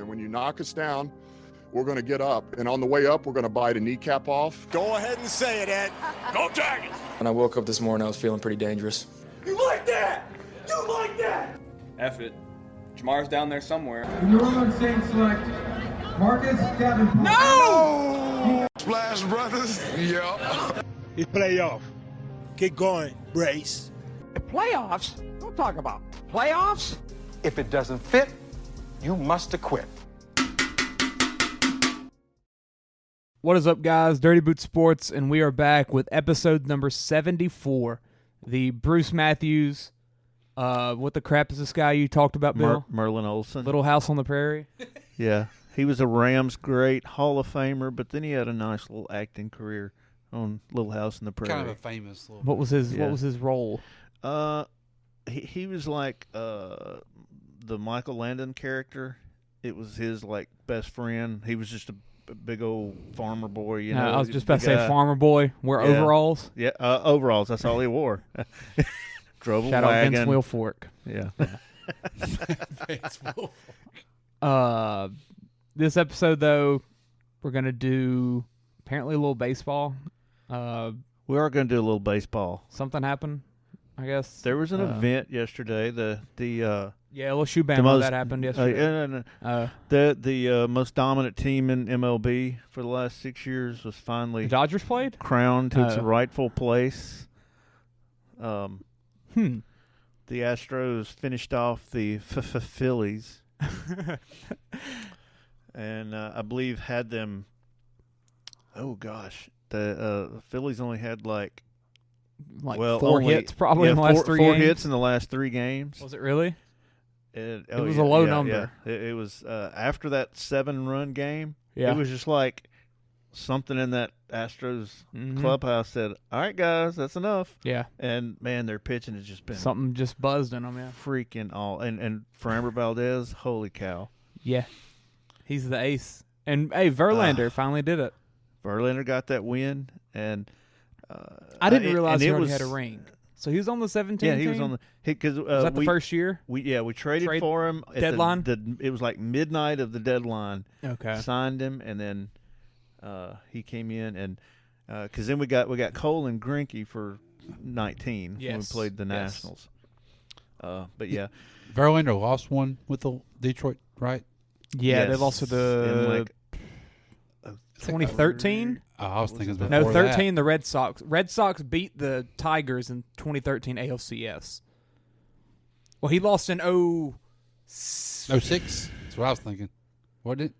And when you knock us down, we're going to get up. And on the way up, we're going to bite a kneecap off. Go ahead and say it, Ed. Go Tigers! When I woke up this morning, I was feeling pretty dangerous. You like that? You like that? F it. Jamar's down there somewhere. In the room, Saints select Marcus Davenport. No! Splash Brothers. Yeah. It's playoff. Keep going, Brace. Playoffs? Don't talk about playoffs. If it doesn't fit, you must acquit. What is up, guys? Dirty Boot Sports, and we are back with episode number 74. The Bruce Matthews, what the crap is this guy you talked about, Bill? Merlin Olsen. Little House on the Prairie. Yeah. He was a Rams great, Hall of Famer, but then he had a nice little acting career on Little House on the Prairie. Kind of a famous little. What was his role? He was like the Michael Landon character. It was his like best friend. He was just a big old farmer boy, you know. I was just about to say farmer boy. Wear overalls. Yeah, overalls. That's all he wore. Drove Shout a wagon. out Vince Wilfork. Yeah. Vince Wilfork. This episode, though, we're going to do apparently a little baseball. We are going to do a little baseball. Something happened, I guess. There was an event yesterday. The LSU Bama that happened yesterday. The most dominant team in MLB for the last 6 years was finally the Dodgers played? Crowned to its rightful place. The Astros finished off the Phillies. And I believe had them. Oh gosh, the Phillies only had like four hits probably in the last three games. 4 hits in the last 3 games. Was it really? It was a low number. Yeah. It was after that 7-run game. Yeah. It was just like something in that Astros clubhouse said, "All right, guys, that's enough." Yeah. And man, their pitching has just been something just buzzed in them. Yeah. Freaking all and Framber Valdez, holy cow. Yeah. He's the ace. And, hey, Verlander finally did it. Verlander got that win, and I didn't realize he already had a ring. So he was on the 17th team? Yeah, he was on the – was that the first year? We traded for him. Deadline? It was like midnight of the deadline. Okay. Signed him, and then he came in, and because then we got Cole and Greinke for 19 when we played the Nationals. But, yeah. Verlander lost one with the Detroit, right? Yeah, yes. they lost to the 2013. I was thinking before no, 13. That. The Red Sox. Red Sox beat the Tigers in 2013 ALCS. Well, he lost in 06. That's what I was thinking. Wasn't it?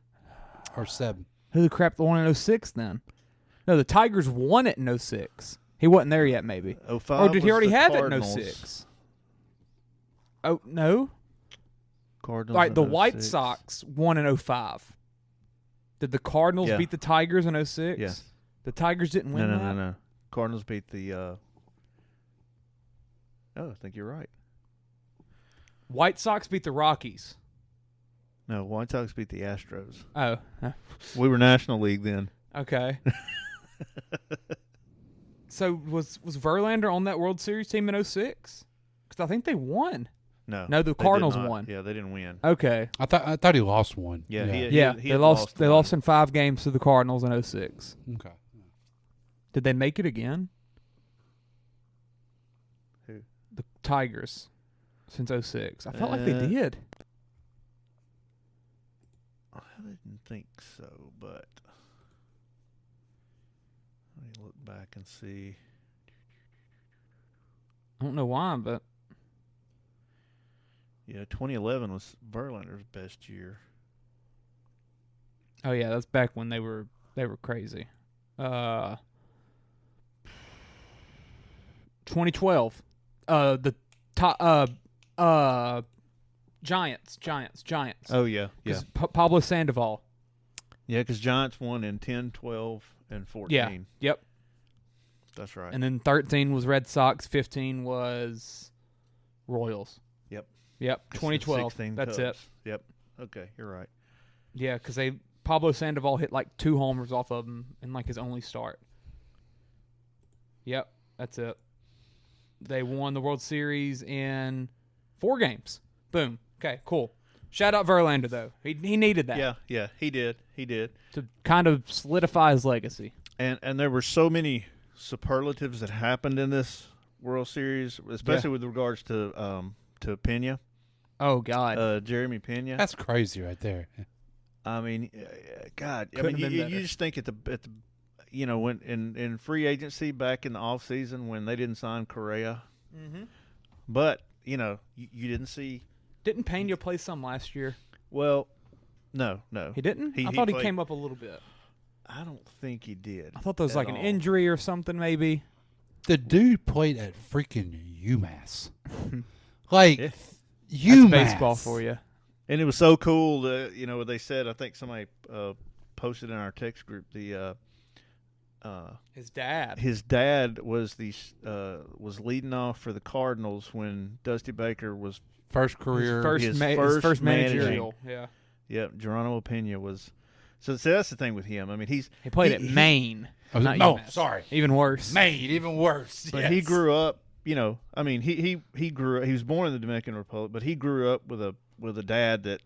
Or 7. Who the crap won in 06 then? No, the Tigers won it in 06. He wasn't there yet, maybe. 05 or did he already have Cardinals. it in 06? Oh no. Cardinals. All right, the 06. White Sox won in 05. Did the Cardinals beat the Tigers in 06? Yes. The Tigers didn't win that? No. Cardinals beat the I think you're right. White Sox beat the Rockies. No, White Sox beat the Astros. Oh. We were National League then. Okay. So was Verlander on that World Series team in 06? Because I think they won. No, the Cardinals won. Yeah, they didn't win. Okay. I thought he lost one. Yeah, he lost. They lost in 5 games to the Cardinals in 06. Okay. Did they make it again? Who? The Tigers since 06. I felt like they did. I didn't think so, but let me look back and see. I don't know why, but. Yeah, 2011 was Verlander's best year. Oh yeah, that's back when they were crazy. 2012. Giants. Oh yeah. Pablo Sandoval. Yeah, because Giants won in 10, 12, and 14. Yeah. Yep. That's right. And then 13 was Red Sox. 15 was Royals. Yep, 2012. That's Cubs. it. Yep. Okay, you're right. Yeah, because Pablo Sandoval hit like 2 homers off of him in like his only start. Yep, that's it. They won the World Series in 4 games. Boom. Okay, cool. Shout out Verlander though. He needed that. Yeah, he did to kind of solidify his legacy. And there were so many superlatives that happened in this World Series, especially with regards to Pena. Oh God, Jeremy Pena. That's crazy right there. I mean, God. Couldn't I mean, have been better. you just think at the when in free agency back in the off season when they didn't sign Correa, but you didn't see. Didn't Pena play some last year? Well, no, he didn't. I thought he came up a little bit. I don't think he did. I thought there was like an injury or something, maybe. The dude played at freaking UMass. Like That's UMass. baseball for you. And it was so cool that what they said. I think somebody posted in our text group his dad. His dad was was leading off for the Cardinals when Dusty Baker was first career, his first managerial. Yeah. Yep. Geronimo Pena was. So that's the thing with him. I mean, he played at Maine. Sorry, even worse. Maine, even worse. But he grew up. I mean, he grew. He was born in the Dominican Republic, but he grew up with a dad that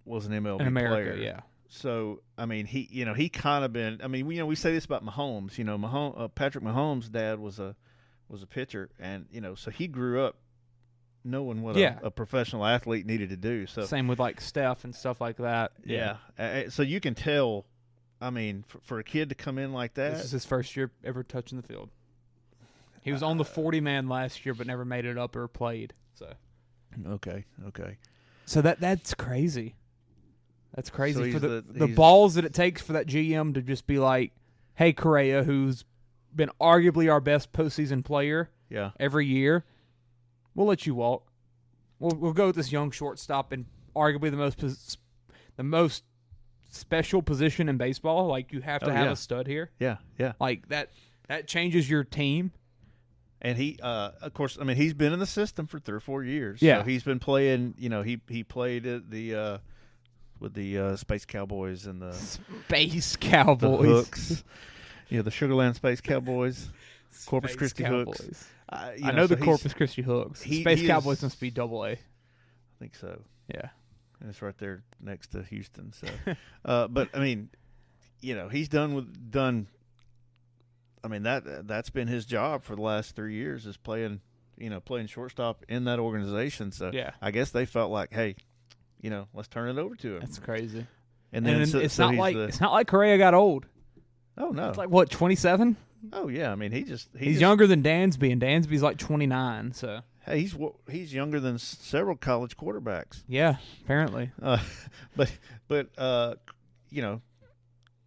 was an MLB in America. player. Yeah. So I mean, he kind of been. I mean, we say this about Mahomes. Patrick Mahomes' dad was a pitcher, and so he grew up knowing what a professional athlete needed to do. So same with like Steph and stuff like that. Yeah. So you can tell. I mean, for a kid to come in like that, this is his first year ever touching the field. He was on the 40-man last year, but never made it up or played. So okay. So that's crazy. That's crazy So for the balls that it takes for that GM to just be like, "Hey, Correa, who's been arguably our best postseason player, every year, we'll let you walk. We'll go with this young shortstop and arguably the most special position in baseball. Like you have to have a stud here. Yeah. Like that changes your team." And he, of course, I mean, he's been in the system for 3 or 4 years. Yeah, so he's been playing. He played at with the Space Cowboys and the Space Cowboys, the Hooks, the Sugarland Space Cowboys, Corpus Christi Cowboys. Hooks. I know the Corpus Christi Hooks. Space Cowboys must be AA. I think so. Yeah, and it's right there next to Houston. So, but I mean, he's done. I mean that's been his job for the last 3 years is playing shortstop in that organization. So I guess they felt like, hey, let's turn it over to him. That's crazy. And then it's not like Correa got old. Oh no, it's like what 27. Oh yeah, I mean he's younger than Dansby, and Dansby's like 29. So hey, he's younger than several college quarterbacks. Yeah, apparently. But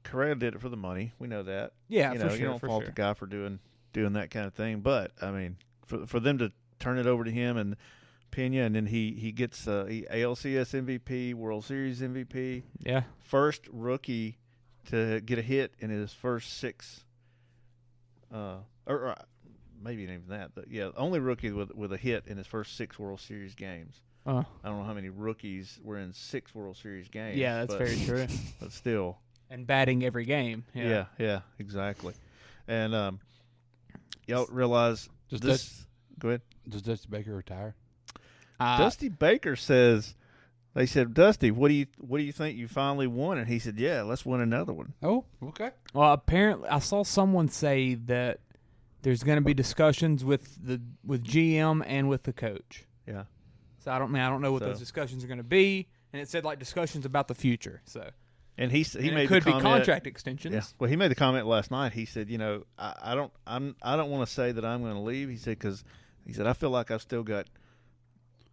Correa did it for the money. We know that. Yeah, for sure. You don't fault the guy for doing that kind of thing. But I mean, for them to turn it over to him and Pena, and then he gets ALCS MVP, World Series MVP. Yeah, first rookie to get a hit in his first 6. Or maybe not even that. But yeah, only rookie with a hit in his first 6 World Series games. I don't know how many rookies were in 6 World Series games. Yeah, that's very true. But still. And batting every game. Yeah, exactly. And y'all realize go ahead. Does Dusty Baker retire? Dusty Baker says, they said, Dusty, what do you think you finally won? And he said, yeah, let's win another one. Oh, okay. Well, apparently I saw someone say that there's going to be discussions with GM and with the coach. Yeah. So I don't know what those discussions are going to be, and it said like discussions about the future. So. And he made it could the comment, be contract extensions. Yeah. Well, he made the comment last night. He said, I don't want to say that I'm going to leave. He said I feel like I've still got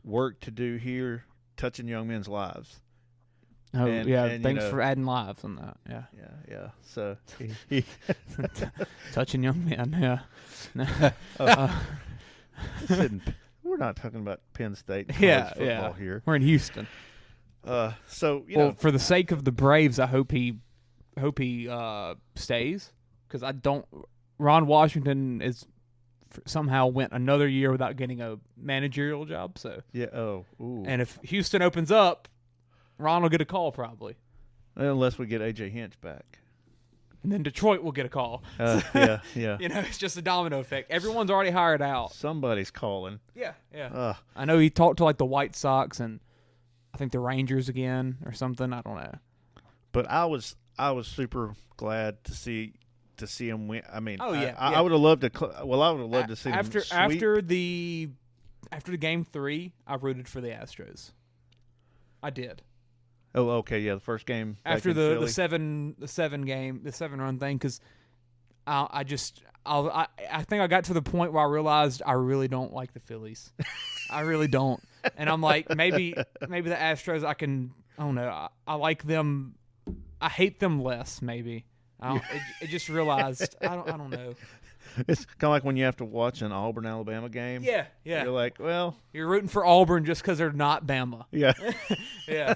work to do here, touching young men's lives. Oh and thanks for adding lives on that. Yeah. So he touching young men. Yeah. We're not talking about Penn State college football here. We're in Houston. So for the sake of the Braves, I hope he stays because Ron Washington somehow went another year without getting a managerial job. So yeah. Oh. Ooh. And if Houston opens up, Ron will get a call probably. Unless we get AJ Hinch back. And then Detroit will get a call. Yeah. It's just a domino effect. Everyone's already hired out. Somebody's calling. Yeah. I know he talked to like the White Sox and I think the Rangers again or something. I don't know. But I was super glad to see him win. I mean, I would have loved to. I would have loved to see them sweep. After the game 3, I rooted for the Astros. I did. Oh, okay, yeah, the first game after the 7-run thing, because I think I got to the point where I realized I really don't like the Phillies. I really don't, and I'm like, maybe the Astros. I don't know. I like them. I hate them less. Maybe. I just realized. I don't know. It's kind of like when you have to watch an Auburn-Alabama game. Yeah. You're like, well, you're rooting for Auburn just because they're not Bama. Yeah. Yeah.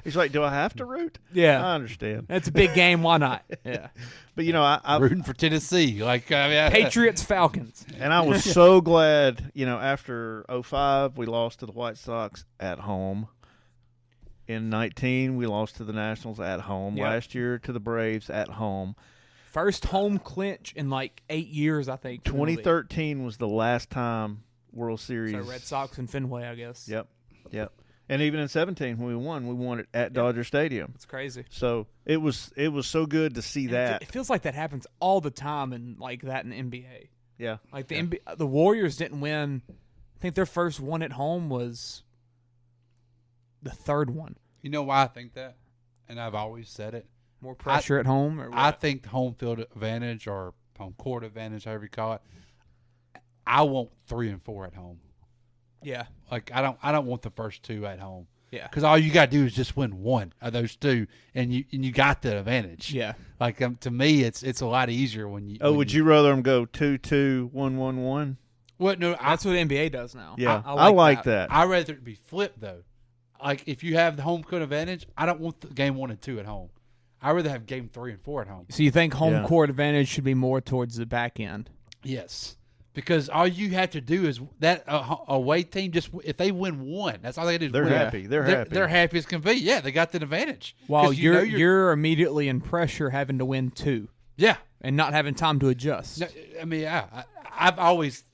He's like, do I have to root? Yeah. I understand. It's a big game. Why not? Yeah. But I'm rooting for Tennessee, Patriots, Falcons. And I was so glad, after 2005, we lost to the White Sox at home. In 2019, we lost to the Nationals at home. Yep. Last year to the Braves at home. First home clinch in 8 years, I think. 2013 was the last time World Series. So Red Sox and Fenway, I guess. Yep. And even in 2017 when we won it at Dodger Stadium. It's crazy. So it was so good to see that. It feels like that happens all the time in that in the NBA. Yeah. Like the Warriors didn't win. I think their first one at home was the third one. You know why I think that? And I've always said it. More pressure at home? Or what? I think the home field advantage or home court advantage, however you call it, I want 3 and 4 at home. Yeah. Like I don't want the first 2 at home. Yeah. Because all you got to do is just win one of those 2, and you got the advantage. Yeah. Like to me, it's a lot easier when you. Oh, would you rather them go 2-2, 1-1-1? What? No, that's what the NBA does now. Yeah, I like that. I'd rather it be flipped though. Like if you have the home court advantage, I don't want the game 1 and 2 at home. I'd rather have game 3 and 4 at home. So you think home court advantage should be more towards the back end? Yes. Because all you have to do is that away team, just if they win 1, that's all they do. They're happy. They're happy. They're happy as can be. Yeah, they got the advantage. While you're immediately in pressure having to win 2. Yeah, and not having time to adjust. No, I mean, I've always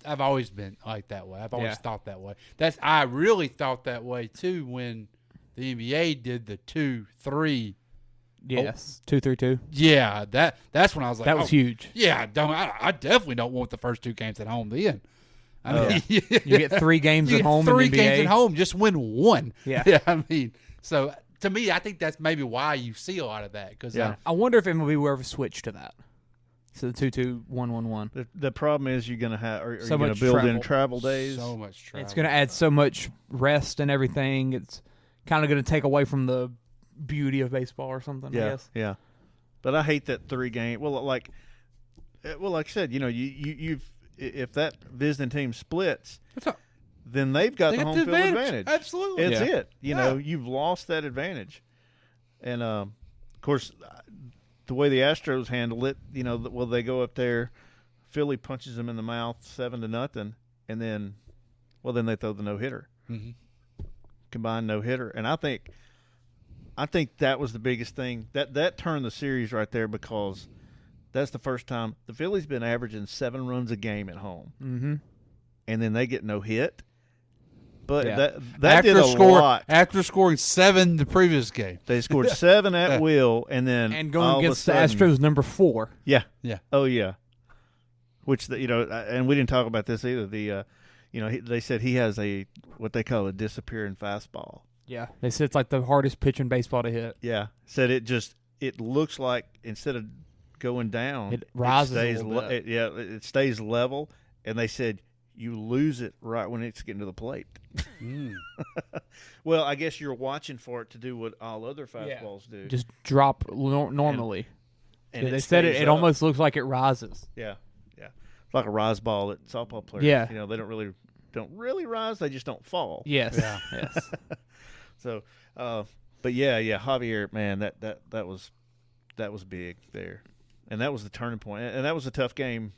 been like that way. I've always thought that way. I really thought that way too when the NBA did the 2-3. Yes, 2-3-2. Yeah, that's when I was like, that was huge. Yeah, I definitely don't want the first 2 games at home. Then, I mean, you get 3 games at home. 3 in the NBA. games at home, just win 1. Yeah, I mean, so to me, I think that's maybe why you see a lot of that. Because I wonder if MLB will ever switch to that. So the 2-2, 1-1-1. The problem is you're going to have are so you going to build in travel days. So much travel. It's going to add so much rest and everything. It's kind of going to take away from the beauty of baseball or something. Yeah, I guess. Yeah. But I hate that 3 game. Well, like I said, you've if that visiting team splits, then they've got the home field advantage. Absolutely, it's it. You know, you've lost that advantage, and of course, the way the Astros handle it, they go up there, Philly punches them in the mouth 7-0, and then they throw the no-hitter, combined no-hitter, and I think that was the biggest thing that turned the series right there, because that's the first time the Phillies been averaging 7 runs a game at home, and then they get no hit. But that did a lot. After scoring 7 the previous game, they scored 7 at will, and then going against the Astros number 4. Yeah, yeah, oh yeah. Which and we didn't talk about this either. They said he has what they call a disappearing fastball. Yeah, they said it's like the hardest pitch in baseball to hit. Yeah, said it looks like instead of going down, it rises. It stays level, and they said you lose it right when it's getting to the plate. Well, I guess you're watching for it to do what all other fastballs do. Just drop normally. And they said it almost looks like it rises. Yeah. It's like a rise ball that softball players. Yeah. They don't really rise. They just don't fall. Yes. Yeah. Yes. So, but yeah, Javier, man, that was big there, and that was the turning point, and that was a tough game.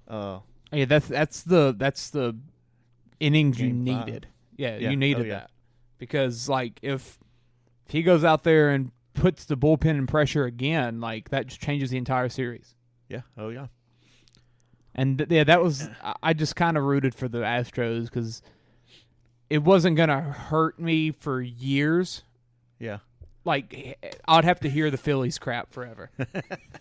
Yeah, that's the innings you needed. 5. Yeah, you needed that, because like if he goes out there and puts the bullpen in pressure again, like that just changes the entire series. Yeah. Oh yeah. And that was I just kind of rooted for the Astros because it wasn't gonna hurt me for years. Yeah. Like I'd have to hear the Phillies crap forever,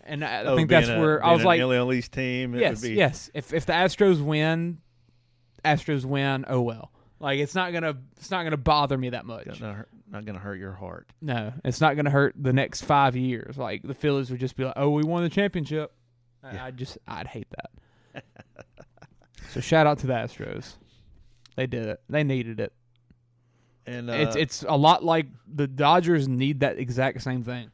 and I think being that's where I was an like, AL East team. It would be, yes. If the Astros win, oh well. Like it's not gonna bother me that much. Not gonna hurt your heart. No, it's not gonna hurt the next 5 years. Like the Phillies would just be like, oh, we won the championship. Yeah. I'd hate that. So shout out to the Astros. They did it. They needed it. And it's a lot like the Dodgers need that exact same thing.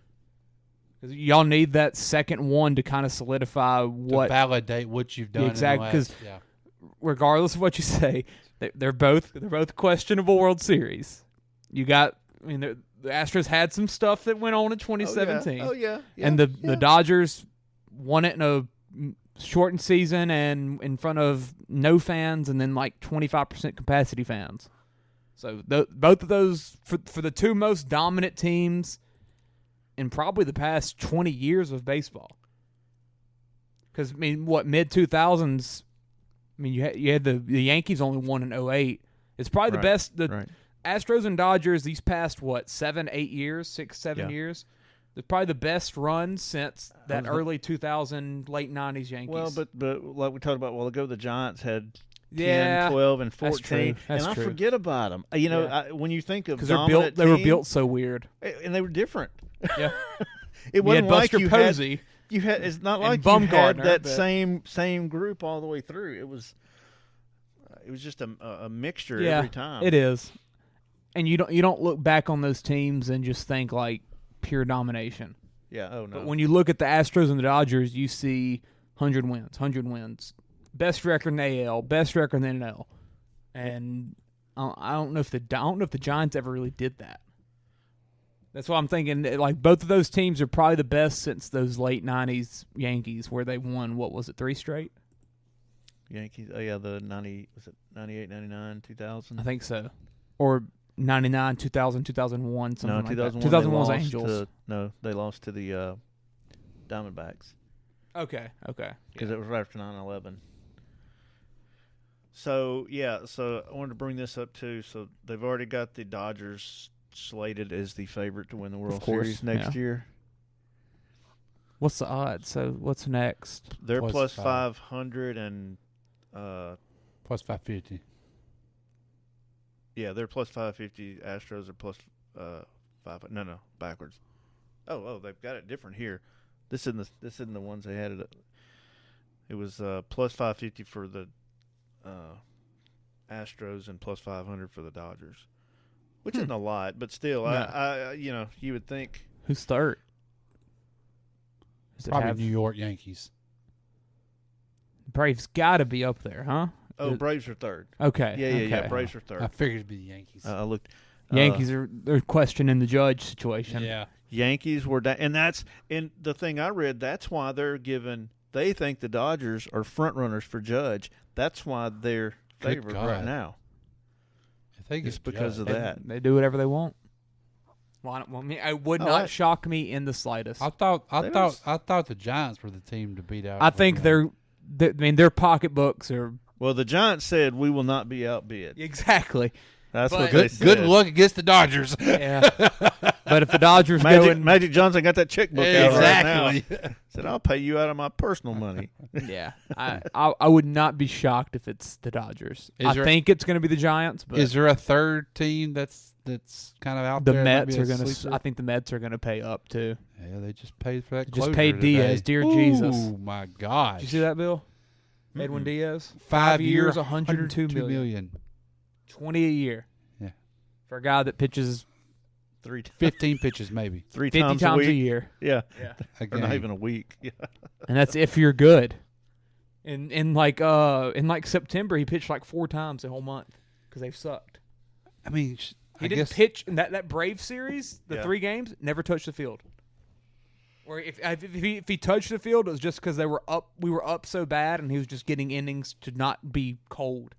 'Cause y'all need that second one to kind of solidify what to validate what you've done. Exactly, because yeah. regardless of what you say, they're both questionable World Series. You got, the Astros had some stuff that went on in 2017. Oh yeah. And the Dodgers won it in a shortened season and in front of no fans and then like 25% capacity fans. So both of those, for the two most dominant teams in probably the past 20 years of baseball. Because, mid-2000s, you had the Yankees only won in 2008. It's probably the best. Astros and Dodgers these past, 7, 8 years, 6, 7 years. They're probably the best run since that early 2000, late 90s Yankees. Well, but like we talked about a while ago, the Giants had 10, Yeah, 12, and 14. that's true. That's and true. I forget about them. When you think of because they were built so weird, and they were different. Yeah, It wasn't like Buster Posey. You had. It's not like and you had Bumgarner, that but- same group all the way through. It was just a mixture every time. It is, and you don't look back on those teams and just think like pure domination. Yeah. Oh no. But when you look at the Astros and the Dodgers, you see 100 wins, best record in the AL, best record in the NL, and I don't know if the Giants ever really did that. That's why I'm thinking like both of those teams are probably the best since those late 90s Yankees where they won, 3 straight? Yankees. Oh yeah, the 90 was it 98, 99, 2000? I think so. Or 99, 2000, 2001, something like 2001, that. 2001 was Angels. They lost to the Diamondbacks. Okay. Because it was right after 9/11. So I wanted to bring this up too. So they've already got the Dodgers slated as the favorite to win the World Series next year. What's the odds? So what's next? They're plus 500 and plus 550. Yeah, they're plus 550. Astros are plus 5. No, backwards. Oh, they've got it different here. This isn't the ones they had it. It was plus 550 for the Astros and plus 500 for the Dodgers, which isn't a lot, but still, No. I you would think Who's third? Probably New York Yankees. Braves got to be up there, huh? Oh, Braves are third. Okay. Yeah. Braves are third. I figured it'd be the Yankees. I looked. Yankees they're questioning the Judge situation. Yeah. Yankees were down, and that's in the thing I read. That's why they're given. They think the Dodgers are front runners for Judge. That's why they're favored right now. I think it's because of that. They do whatever they want. Well, it would not shock me in the slightest. I thought the Giants were the team to beat out. I think their pocketbooks are. Well, the Giants said we will not be outbid. Exactly. That's what good. they said. Good luck against the Dodgers. Yeah. But if the Dodgers Magic Johnson got that checkbook out right now. Exactly. Said I'll pay you out of my personal money. Yeah, I would not be shocked if it's the Dodgers. I think it's going to be the Giants. But is there a third team that's kind of out the there? Mets are going to. I think the Mets are going to pay up too. Yeah, they just paid for that. Just closure paid today. Diaz, dear Jesus. Oh my gosh! Did you see that, Bill? Edwin Diaz, 5 years, years, $102 million. 20 a year. Yeah, for a guy that pitches 15 pitches, maybe 50 times a year. Yeah, Again. or not even a week. Yeah, and that's if you're good. In like September, he pitched like 4 times the whole month because they've sucked. I mean, he didn't pitch in that Brave series. The 3 games never touched the field. Or if he touched the field, it was just because we were up so bad, and he was just getting innings to not be cold.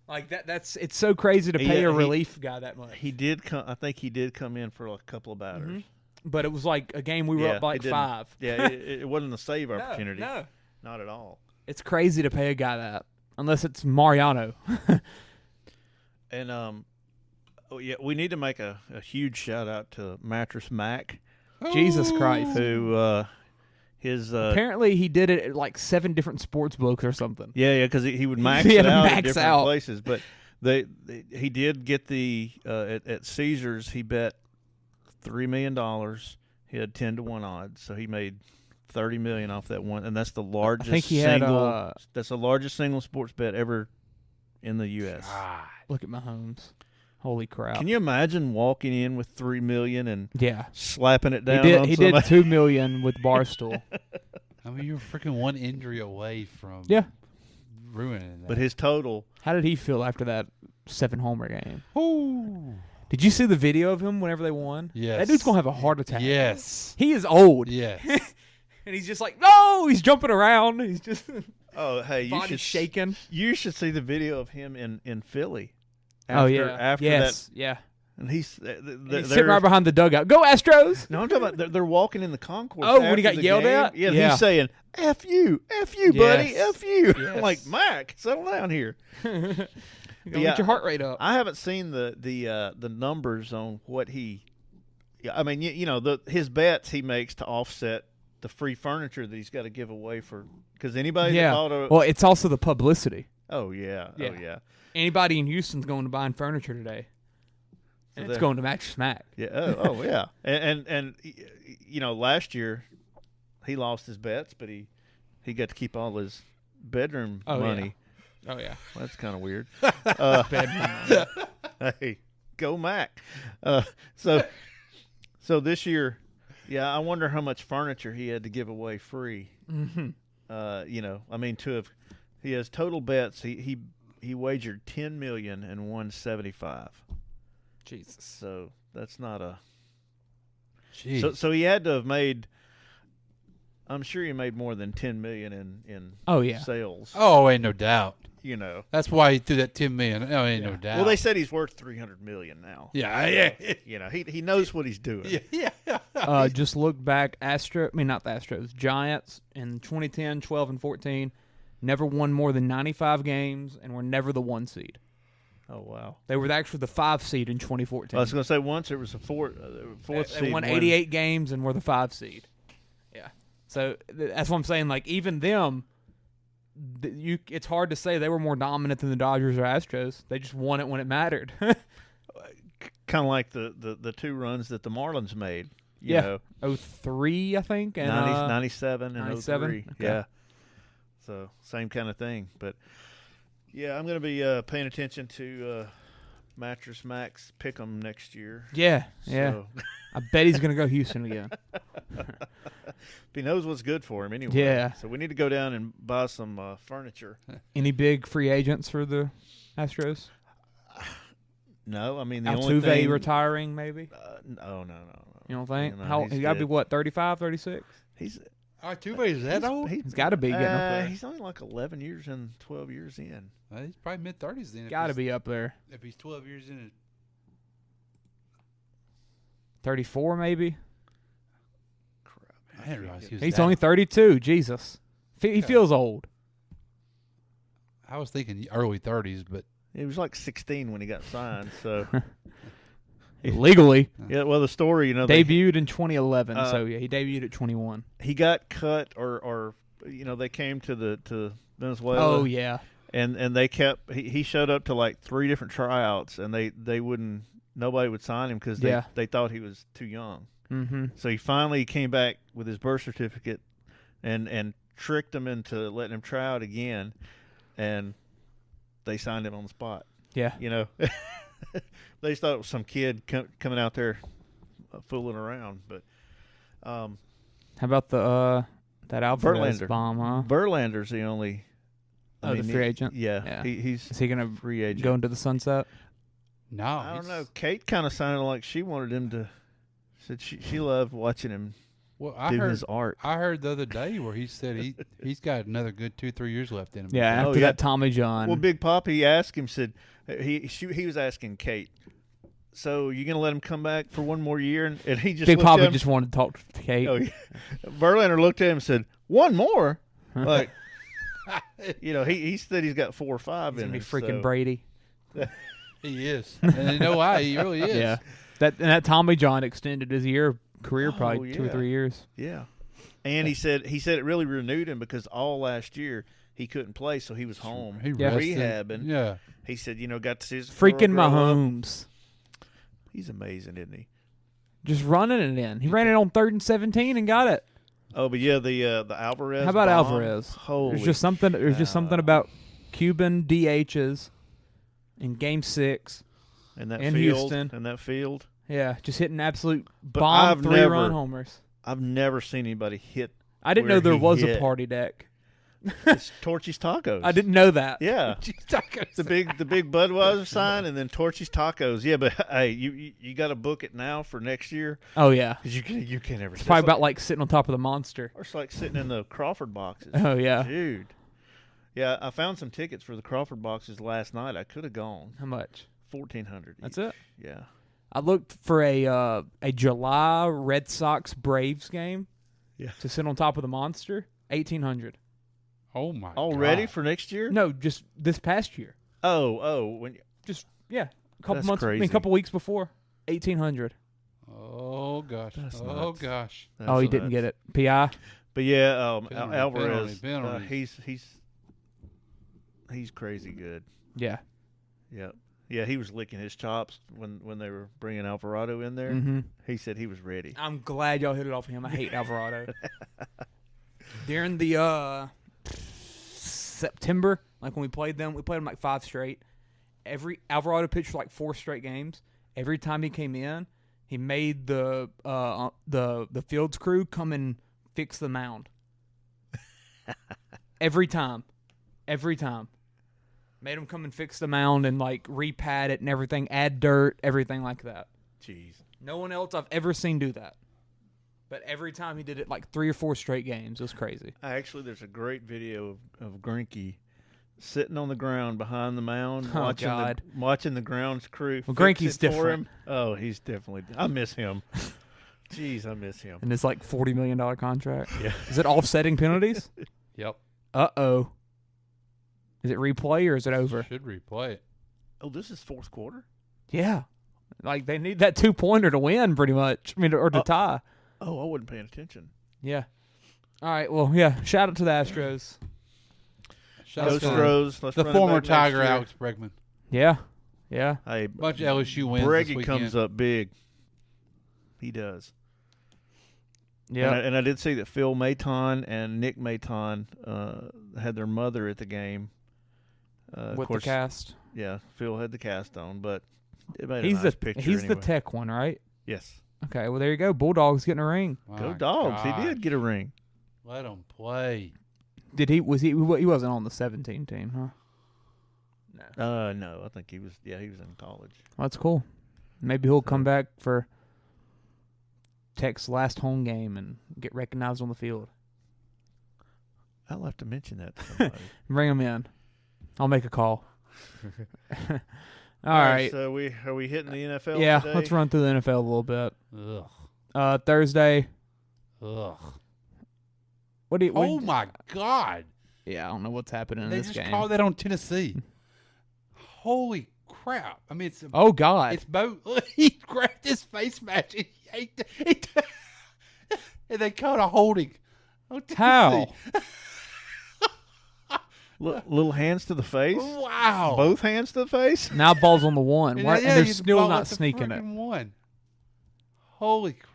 Like it's so crazy to pay a relief guy that much. He did come. I think he did come in for a couple of batters, but it was like a game we were up by 5. Yeah, it wasn't a save opportunity. No, not at all. It's crazy to pay a guy that, unless it's Mariano. And we need to make a huge shout out to Mattress Mac. Jesus Christ. Who his apparently he did it at like 7 different sports books or something. Yeah, because he would max He it had to out at max different out. places. But he did get the at Caesars. He bet $3 million. He had 10-1 odds, so he made $30 million off that one, and that's the largest. I think he single. had. That's the largest single sports bet ever in the U.S. God. Look at Mahomes. Holy crap! Can you imagine walking in with $3 million and Yeah, slapping it down? he did $2 million with Barstool. I mean, you're freaking one injury away from ruining that. But his total. How did he feel after that 7-homer game? Ooh. Did you see the video of him whenever they won? Yes. That dude's gonna have a heart attack. Yes. He is old. Yes. And he's just like, no, he's jumping around. He's just Oh, hey, you body should shaking. You should see the video of him in Philly. After that, yeah. and he's He's sitting right behind the dugout. Go Astros! No, I'm talking about they're walking in the concourse. Oh, when he after got the yelled game. at? Yeah, Yeah. he's saying "F you, buddy, Yes. F you." Yes. I'm like, Mac, settle down here. Get your heart rate up. I haven't seen the numbers on what he. Yeah, I mean, you know, his bets he makes to offset the free furniture that he's got to give away for because anybody that bought a. Well, it's also the publicity. Oh yeah. Anybody in Houston's going to buying furniture today. And it's going to Mattress Mac. Yeah. Oh yeah. And you know, last year he lost his bets, but he got to keep all his bedroom money. Yeah. Oh yeah. Well, that's kind of weird. Bedroom money. Hey, go Mac. So this year, yeah, I wonder how much furniture he had to give away free. Mm-hmm. You know, I mean, he has total bets. He wagered $10 million and won 75. Jesus. So that's not a. Jeez. So he had to have made. I'm sure he made more than $10 million in sales. Oh, ain't no doubt. You know, that's why he threw that $10 million. Oh, ain't no doubt. well, they said he's worth $300 million now. Yeah. You know, he knows what he's doing. Yeah. Just look back. Not the Astros. Giants in 2010, 12, and 14 never won more than 95 games and were never the 1 seed. Oh wow! They were actually the 5 seed in 2014. I was going to say once it was a fourth seed. They won 88 games and were the 5 seed. Yeah. So that's what I'm saying. Like even them, it's hard to say they were more dominant than the Dodgers or Astros. They just won it when it mattered. Kind of like the 2 runs that the Marlins made. You know, 03, I think, and 97 and 97? 03. Okay. Yeah. So same kind of thing, but yeah, I'm going to be paying attention to Mattress Max Pick'em next year. Yeah. So. I bet he's going to go Houston again. He knows what's good for him anyway. Yeah. So we need to go down and buy some furniture. Any big free agents for the Astros? No, I mean the only Altuve thing retiring maybe. No. You don't think? No, How he's he got to be good. what 35, 36? He's Altuve's that old? He's got to be getting up there. He's only like 11 years and 12 years in. He's probably mid-30s then. Got to be up there. If he's 12 years in. 34 maybe. Crap. I didn't realize he was He's that only 32. Jesus. He feels old. I was thinking early 30s, but He was like 16 when he got signed. So Legally. yeah, well, the story, you know, Debuted in 2011. So yeah, he debuted at 21. he got cut, or you know, they came to Venezuela. Oh yeah. And they kept he showed up to like 3 different tryouts, and they wouldn't, nobody would sign him because they thought he was too young. Mm-hmm. So he finally came back with his birth certificate and tricked him into letting him try out again, and they signed him on the spot. Yeah. You know, they just thought it was some kid coming out there fooling around. But how about that Alvarez Verlander. bomb, huh? Verlander's the only. The free agent? Yeah. He's Is he going to free agent. go into the sunset? no. I don't know. Kate kind of sounded like she wanted him to. Said she loved watching him do his art. I heard the other day where he said he's got another good 2-3 years left in him. Yeah, after that Tommy John. Well, Big Papi asked him, said he was asking Kate, so you gonna let him come back for one more year? And he just Big looked at Papi him. just wanted to talk to Kate. Oh, yeah. Verlander looked at him and said, "One more?" Like, you know, he said he's got 4 or 5 He's in gonna him. be freaking so. Brady. He is. And you know why? He really is. Yeah. That Tommy John extended his career probably 2 or 3 years. Yeah. And he said it really renewed him because all last year he couldn't play, so he was home rehabbing. Yeah. He said, got to see his Freaking girl grow up. Mahomes. He's amazing, isn't he? Just running it in. He ran it on 3rd and 17 and got it. Oh, but yeah, the Alvarez. How about bomb? Alvarez? Holy There's just something about Cuban DHs in Game 6 in that in field, Houston. in that field. Yeah, just hitting absolute But bomb I've 3-run homers. I've never seen anybody hit. I didn't know there was a party deck. It's Torchy's Tacos. I didn't know that. Yeah, the big Budweiser sign, and then Torchy's Tacos. Yeah, but hey, you got to book it now for next year. Oh yeah, because you can't ever. It's probably about like sitting on top of the Monster. Or it's like sitting in the Crawford boxes. Oh yeah, dude. Yeah, I found some tickets for the Crawford boxes last night. I could have gone. How much? $1,400. That's it. Yeah. I looked for a July Red Sox Braves game. Yeah. To sit on top of the Monster, $1,800. Oh my! Already God. for next year? No, just this past year. Oh, a couple That's months. crazy. I mean, a couple weeks before, $1,800. Oh gosh! That's oh nuts. gosh! Oh, he didn't get it. PI. But yeah, Penalty, Alvarez. He's crazy good. Yeah. Yeah, he was licking his chops when they were bringing Alvarado in there. Mm-hmm. He said he was ready. I'm glad y'all hit it off him. I hate Alvarado. During the September, like when we played them like 5 straight. Alvarado pitched for like 4 straight games. Every time he came in, he made the fields crew come and fix the mound. Every time. Made him come and fix the mound and like repad it and everything, add dirt, everything like that. Jeez. No one else I've ever seen do that. But every time he did it like 3 or 4 straight games. It was crazy. Actually, there's a great video of Greinke sitting on the ground behind the mound, Oh, watching God. the grounds crew. Well, fix Greinke's it for different. him. Oh, he's definitely. I miss him. Jeez, I miss him. And it's like $40 million contract. Yeah. Is it offsetting penalties? Yep. Uh-oh. Is it replay or is it over? Should replay it. Oh, this is fourth quarter? Yeah. Like they need that 2-pointer to win pretty much. I mean, or to tie. Oh, I wasn't paying attention. Yeah. All right. Well, yeah. Shout out to the Astros. Shout out to Astros. Let's the run it former back next Tiger year. Alex Bregman. Yeah. Yeah. Hey, Bunch of LSU wins this Breggy weekend. comes up big. He does. Yeah. And I did see that Phil Maton and Nick Maton had their mother at the game. Of With course, the cast. Yeah, Phil had the cast on, but it made He's a nice picture He's anyway. the tech one, right? Yes. Okay. Well, there you go. Bulldogs getting a ring. Go My Dogs. gosh. He did get a ring. Let him play. Did he? Was he? He wasn't on the 17 team, huh? No. No, I think he was. Yeah, he was in college. Well, that's cool. Maybe he'll come back for Tech's last home game and get recognized on the field. I'll have to mention that to somebody. Bring him in. I'll make a call. All right. So are we hitting the NFL? Yeah, today? let's run through the NFL a little bit. Ugh. Thursday. Ugh. What do you? Oh my God! Yeah, I don't know what's happening in They this just game. called that on Tennessee. Holy crap! I mean, it's Oh God! it's both. He grabbed his face match and and they called a holding. On Tennessee. How? Little hands to the face. Wow! Both hands to the face. Now ball's on the one. And Why, yeah, and they're you still ball not at the sneaking it. freaking one. Holy crap!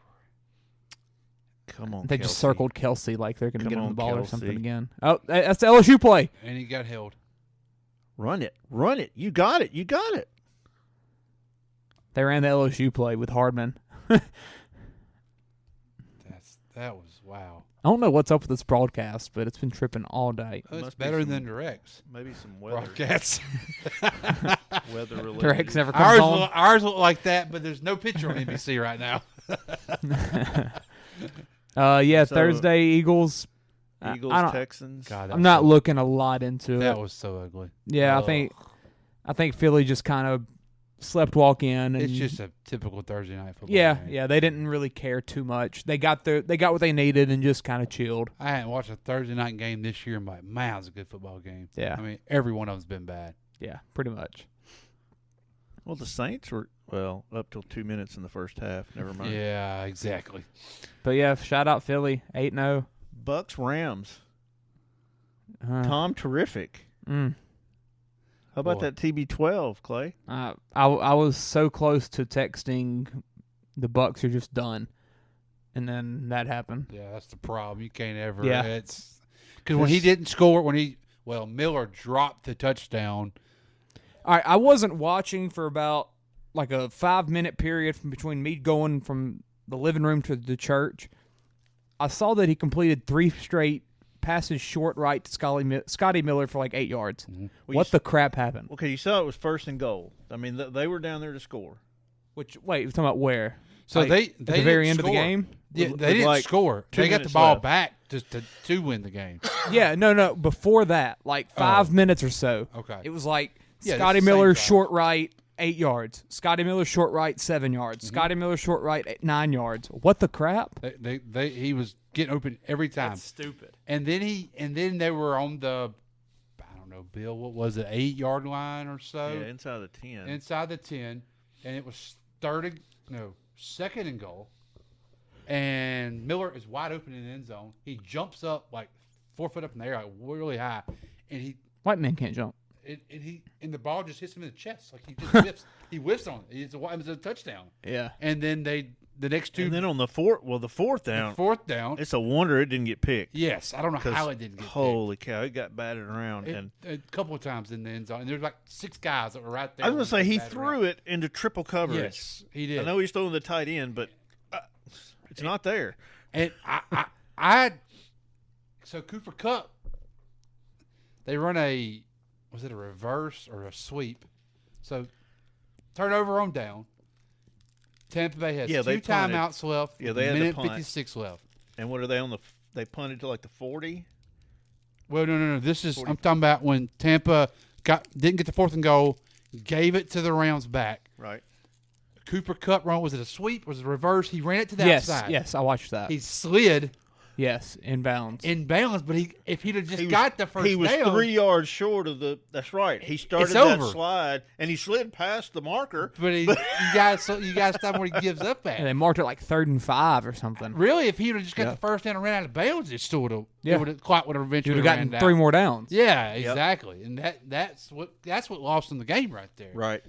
Come on, They just Kelsey. circled Kelsey like they're going to Come get him the on, ball or Kelsey. something again. Oh, that's the LSU play. And he got held. Run it. You got it. They ran the LSU play with Hardman. That was wow. I don't know what's up with this broadcast, but it's been tripping all day. Oh, it's Must be better some- than Directs. Maybe some weather. Broadcasts. Weather related. Rex never comes on. Ours look like that, but there's no picture on NBC right now. Yeah, So- Thursday Eagles. Eagles, I don't- Texans. God, that I'm was not so- looking a lot into That it. was so ugly. Yeah, Ugh. I think Philly just kind of slept walk in. And It's just a typical Thursday night football. yeah, game. yeah. They didn't really care too much. They got what they needed and just kind of chilled. I hadn't watched a Thursday night game this year. I'm like, man, it's a good football game. Yeah. I mean, every one of them's been bad. Yeah, pretty much. Well, the Saints were up till 2 minutes in the first half. Never mind. Yeah, exactly. But yeah, shout out Philly, 8-0. Bucks Rams. Tom terrific. How about that TB12, Clay? I was so close to texting the Bucks are just done, and then that happened. Yeah, that's the problem. You can't ever. Yeah. It's because when he didn't score, Miller dropped the touchdown. All right, I wasn't watching for about like a 5-minute period from between me going from the living room to the church. I saw that he completed 3 straight passes short right to Scotty Miller for like 8 yards. Well, what the crap happened? Okay, you saw it was 1st and goal. I mean, they were down there to score. Wait, you're talking about where? So like, they at the very didn't end of the score. game? Yeah, they didn't like score. 2 They got the minutes ball left. back to win the game. Yeah, no, before that, like 5 minutes or so. Okay. It was like Yeah, Scotty that's the Miller same drive. short right, 8 yards. Scotty Miller short right, 7 yards. Scotty Miller short right, 9 yards. What the crap? He was getting open every time. That's stupid. And then they were on the, I don't know, Bill, what was it, 8-yard line or so? Yeah, inside the 10. Inside the 10, and it was 2nd and goal. And Miller is wide open in the end zone. He jumps up like 4 foot up in the air, like really high, and White man can't jump. and the ball just hits him in the chest, like he just whiffs. He whiffs on it. It was a touchdown. Yeah. And then the next 2. And then on the fourth down, it's a wonder it didn't get picked. Yes, I don't know how it didn't get holy cow, it got batted around. picked. And A couple of times in the end zone, and there's like 6 guys that were right there. I was going to say, he threw it into triple coverage. Yes, he did. I know he's throwing the tight end, but it's not there. And so Cooper Kupp, they run was it a reverse or a sweep? So turnover on down. Tampa Bay has 2 they punted. timeouts left. Yeah, they had to minute punt. 56 left. And what are they on they punted to like the 40? Well, no. This is 40. I'm talking about when Tampa didn't get the 4th and goal, gave it to the Rams back. Right. Cooper Kupp run, was it a sweep? Was it a reverse? He ran it to the outside. Yes, I watched that. He slid Yes, inbounds. but if he'd have just got the first he was down, 3 yards short of that's right. He started It's that over. slide, and he slid past the marker. But you guys stop where he gives up at. And they marked it like 3rd and 5 or something. Really, if he would have just got the first down and ran out of bounds, it still would have. Yeah. Clock would have You eventually would have gotten ran down. 3 more downs. Yeah, exactly, and that's what lost in the game right there. Right.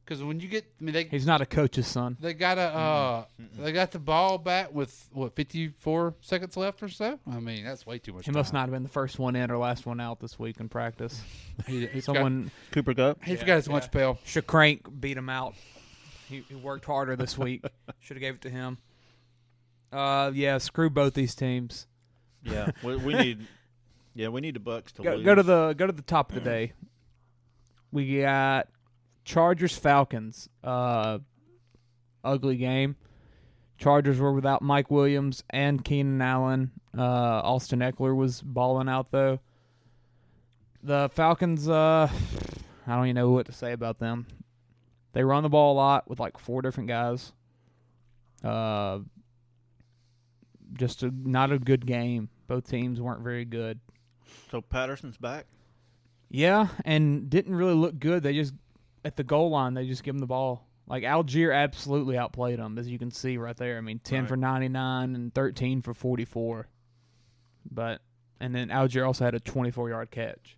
Because when you get, I mean, He's not a coach's son. they got they got the ball back with 54 seconds left or so. I mean, that's way too much. He must not have been the first one in or last one out this week in practice. Someone Cooper Kupp? He forgot his lunch pail. Shakrank beat him out. He worked harder this week. Should have gave it to him. Screw both these teams. Yeah, we need the Bucks to lose. Go to the top of the day. We got Chargers Falcons. Ugly game. Chargers were without Mike Williams and Keenan Allen. Austin Eckler was balling out though. The Falcons, I don't even know what to say about them. They run the ball a lot with like 4 different guys. Not a good game. Both teams weren't very good. So Patterson's back? Yeah, and didn't really look good. They just, at the goal line, they just give him the ball. Like, Algier absolutely outplayed him, as you can see right there. I mean, 10 for 99 and 13 for 44. And then Algier also had a 24-yard catch.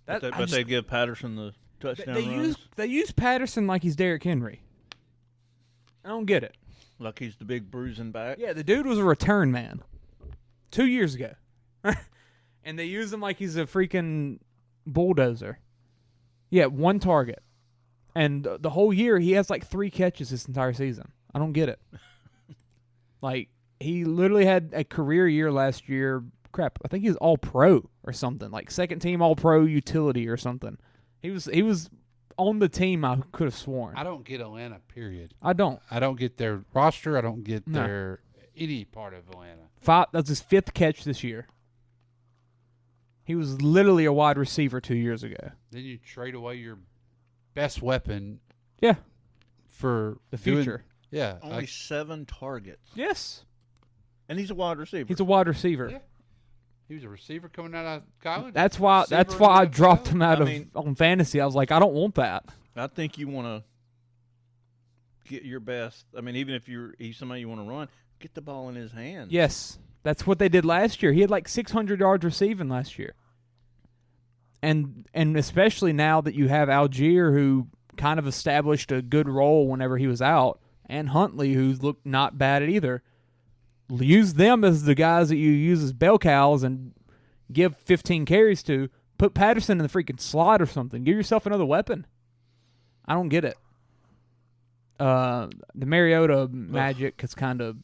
But they give Patterson the touchdown runs? They use Patterson like he's Derrick Henry. I don't get it. Like he's the big bruising back? Yeah, the dude was a return man 2 years ago. And they use him like he's a freaking bulldozer. Yeah, 1 target. And the whole year, he has like 3 catches this entire season. I don't get it. Like, he literally had a career year last year. Crap, I think he was all-pro or something. Like, second-team all-pro utility or something. He was on the team, I could have sworn. I don't get Atlanta, period. I don't. I don't get their roster. I don't get any part of Atlanta. That's his 5th catch this year. He was literally a wide receiver 2 years ago. Then you trade away your best weapon. Yeah. For the future. Only 7 targets. Yes. And he's a wide receiver. He's a wide receiver. Yeah. He was a receiver coming out of college. That's why I dropped him out on fantasy. I was like, I don't want that. I think you want to get your best. I mean, even if he's somebody you want to run, get the ball in his hands. Yes, that's what they did last year. He had like 600 yards receiving last year. And especially now that you have Algier, who kind of established a good role whenever he was out, and Huntley, who's looked not bad at either. Use them as the guys that you use as bell cows and give 15 carries to. Put Patterson in the freaking slot or something. Give yourself another weapon. I don't get it. The Mariota magic has kind of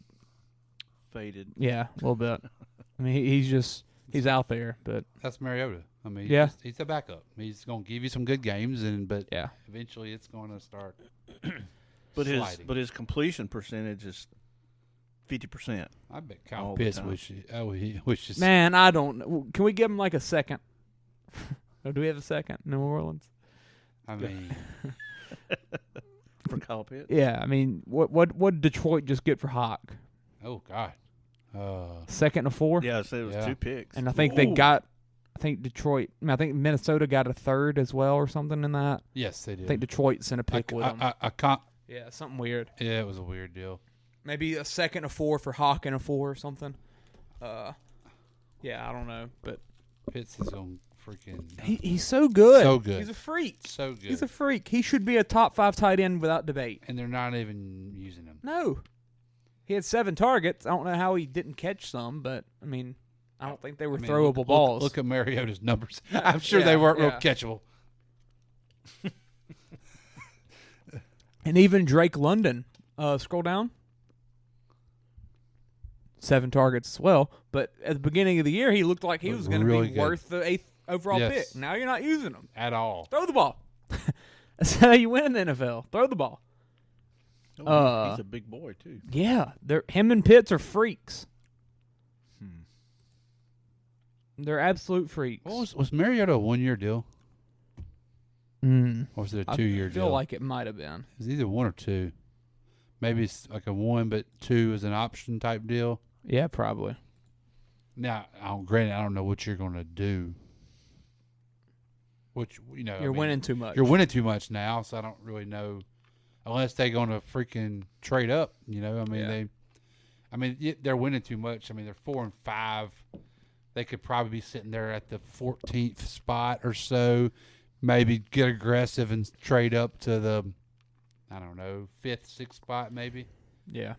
faded. Yeah, a little bit. I mean, he's out there, but that's Mariota. I mean, he's a backup. He's going to give you some good games, but eventually it's going to start. But his completion percentage is 50%. I bet Kyle Pitts wishes. Man, I don't know. Can we give him like a second? Or do we have a second in New Orleans? I mean, for Kyle Pitts. Yeah, I mean, what did Detroit just get for Hawk? Oh God, second and 4. Yeah, I said it was 2 picks, and I think they got. I think Detroit. I think Minnesota got a third as well, or something in that. Yes, they did. I think Detroit sent a pick with them. Yeah, something weird. Yeah, it was a weird deal. Maybe a second and 4 for Hawk and a 4 or something. Yeah, I don't know, but Pitts is on freaking. He's so good. So good. He's a freak. So good. He's a freak. He should be a top 5 tight end without debate. And they're not even using him. No. He had 7 targets. I don't know how he didn't catch some, but I mean, I don't think they were throwable balls. Look at Mariota's numbers. I'm sure they weren't real catchable. And even Drake London. Scroll down. 7 targets as well. But at the beginning of the year, he looked like he was going to be worth the 8th overall pick. Now you're not using him. At all. Throw the ball. That's how you win in the NFL. Throw the ball. Oh, he's a big boy, too. Yeah. Him and Pitts are freaks. They're absolute freaks. Was Mariota a 1-year deal? Or was it a 2-year deal? I feel like it might have been. It's either 1 or 2. Maybe it's like a 1, but 2 is an option type deal. Yeah, probably. Now, granted, I don't know what you're going to do. Which, you're winning too much. You're winning too much now, so I don't really know. Unless they're going to freaking trade up, they're winning too much. I mean, they're 4 and 5. They could probably be sitting there at the 14th spot or so. Maybe get aggressive and trade up to the, 5th, 6th spot maybe. Yeah.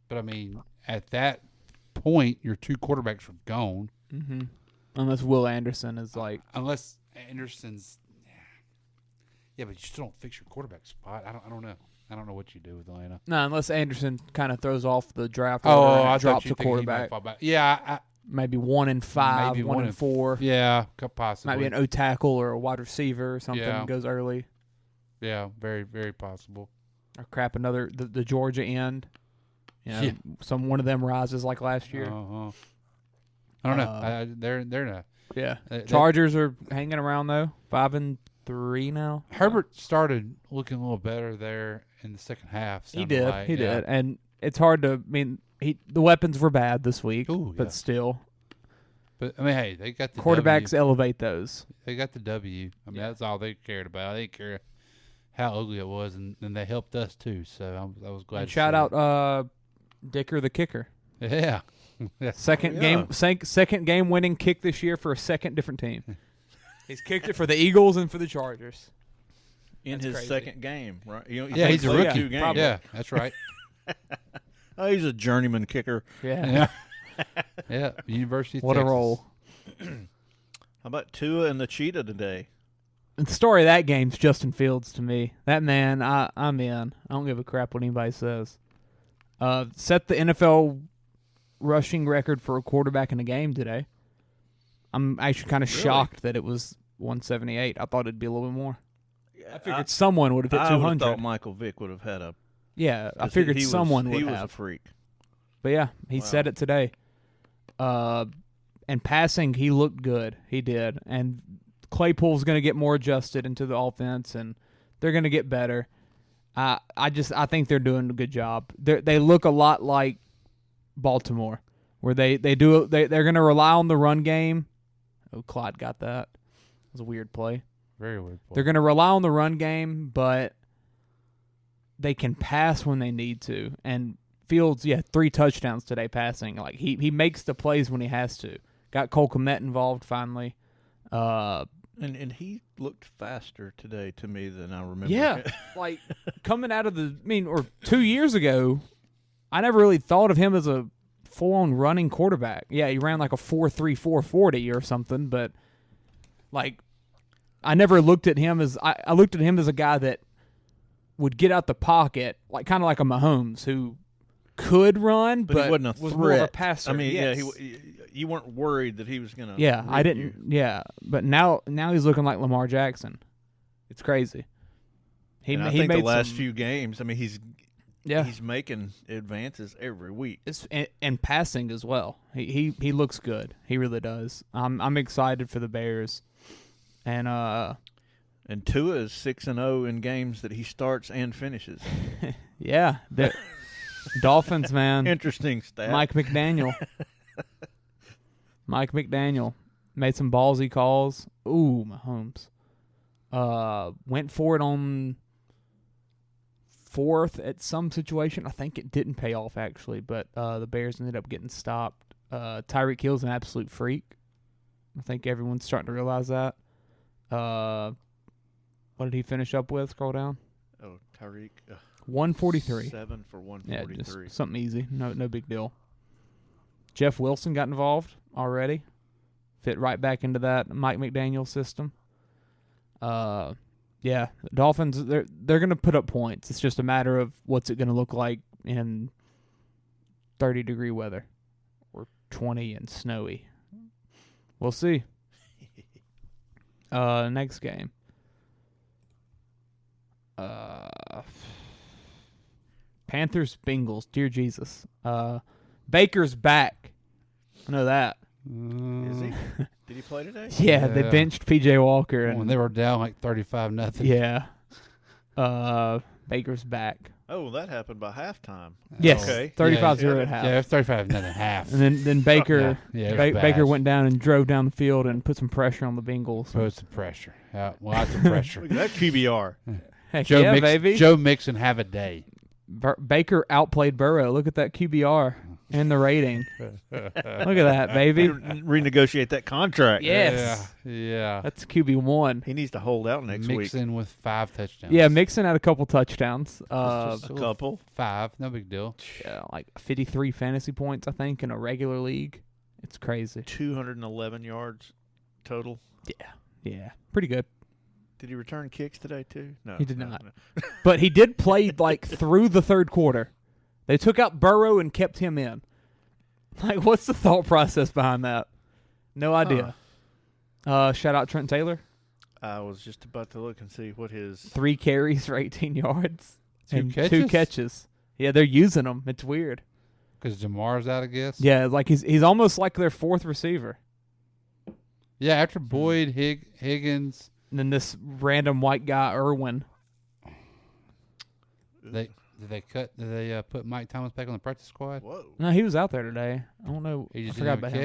But, I mean, at that point, your 2 quarterbacks are gone. Mm-hmm. Unless Will Anderson is like. Unless Anderson's. Yeah, but you still don't fix your quarterback spot. I don't know. I don't know what you do with Atlanta. No, unless Anderson kind of throws off the draft. I drops a quarterback. Yeah, maybe 1 and 5, maybe 1 and 4. Yeah, possibly. Might be an O tackle or a wide receiver or something goes early. Yeah, very, very possible. Or crap, the Georgia end. One of them rises like last year. I don't know. They're in a. Yeah. Chargers are hanging around though. 5-3 now. Herbert started looking a little better there in the second half. He did, and it's hard to. I mean, the weapons were bad this week, but still. But I mean, hey, they got the quarterbacks W. elevate those. They got the W. I mean, that's all they cared about. They didn't care how ugly it was, and they helped us too. So I was glad. And shout out Dicker the kicker. Yeah. Second game winning kick this year for a second different team. He's kicked it for the Eagles and for the Chargers. In his second game, right? He's a rookie. Yeah, that's right. Oh, he's a journeyman kicker. Yeah. Yeah, University of What Texas. a role. How about Tua and the Cheetah today? The story of that game's Justin Fields to me. That man, I'm in. I don't give a crap what anybody says. Set the NFL rushing record for a quarterback in a game today. I'm actually kind of shocked that it was 178. I thought it'd be a little bit more. I figured someone would have hit 200. I would have thought Michael Vick would have had a. Yeah, I figured someone would have. He was a freak. But yeah, he said it today. And passing, he looked good. He did. And Claypool's going to get more adjusted into the offense, and they're going to get better. I think they're doing a good job. They look a lot like Baltimore, where they're going to rely on the run game. Oh, Clyde got that. It was a weird play. Very weird play. They're going to rely on the run game, but they can pass when they need to. And Fields, 3 touchdowns today passing. Like he makes the plays when he has to. Got Cole Kmet involved finally. And he looked faster today to me than I remember. Yeah, like coming out of or 2 years ago, I never really thought of him as a full-on running quarterback. Yeah, he ran like a 4.3, 4.40 or something, but like I never looked at him as I looked at him as a guy that would get out the pocket, like kind of like a Mahomes who could run, but he wasn't a was threat. more of a passer. I mean, yes. you weren't worried that he was going to. Yeah, I didn't. Yeah, but now he's looking like Lamar Jackson. It's crazy. I think the last few games, I mean, he's making advances every week. And passing as well. He looks good. He really does. I'm excited for the Bears. And Tua is 6-0 in games that he starts and finishes. Yeah, the Dolphins, man. Interesting stat. Mike McDaniel made some ballsy calls. Ooh, Mahomes. Went for it on 4th at some situation. I think it didn't pay off actually, but the Bears ended up getting stopped. Tyreek Hill's an absolute freak. I think everyone's starting to realize that. What did he finish up with? Scroll down. Oh, Tyreek. 143. 7 for 143. Yeah, just something easy. No big deal. Jeff Wilson got involved already. Fit right back into that Mike McDaniel system. Yeah, the Dolphins, they're going to put up points. It's just a matter of what's it going to look like in 30-degree weather or 20 and snowy. We'll see. Next game. Panthers, Bengals. Dear Jesus. Baker's back. I know that. Is he? Did he play today? Yeah, they benched P.J. Walker. When they were down like 35-0. Yeah. Baker's back. Oh, that happened by halftime. Yes, Okay. 35-0 at half. Yeah, 35-0 at half. And then Baker Baker bad. went down and drove down the field and put some pressure on the Bengals. Put some pressure. Lots of pressure. Look at that QBR. Heck Joe yeah, baby. Joe Mixon have a day. Baker outplayed Burrow. Look at that QBR and the rating. Look at that, baby. Renegotiate that contract. Yes. Yeah. That's QB1. He needs to hold out next week. Mixon with 5 touchdowns. Yeah, Mixon had a couple touchdowns. A couple. 5. No big deal. Yeah, like 53 fantasy points, I think, in a regular league. It's crazy. 211 yards total. Yeah. Pretty good. Did he return kicks today too? No, He did not. But he did play like through the third quarter. They took out Burrow and kept him in. Like, what's the thought process behind that? No idea. Shout out Trent Taylor. I was just about to look and see what his 3 carries for 18 yards. Two catches? 2 catches. Yeah, they're using him. It's weird. Because Jamar's out, I guess. Yeah, like he's almost like their 4th receiver. Yeah, after Boyd, Higgins. And then this random white guy, Irwin. Did they put Mike Thomas back on the practice squad? Whoa. No, he was out there today. I don't know. He just I forgot didn't about have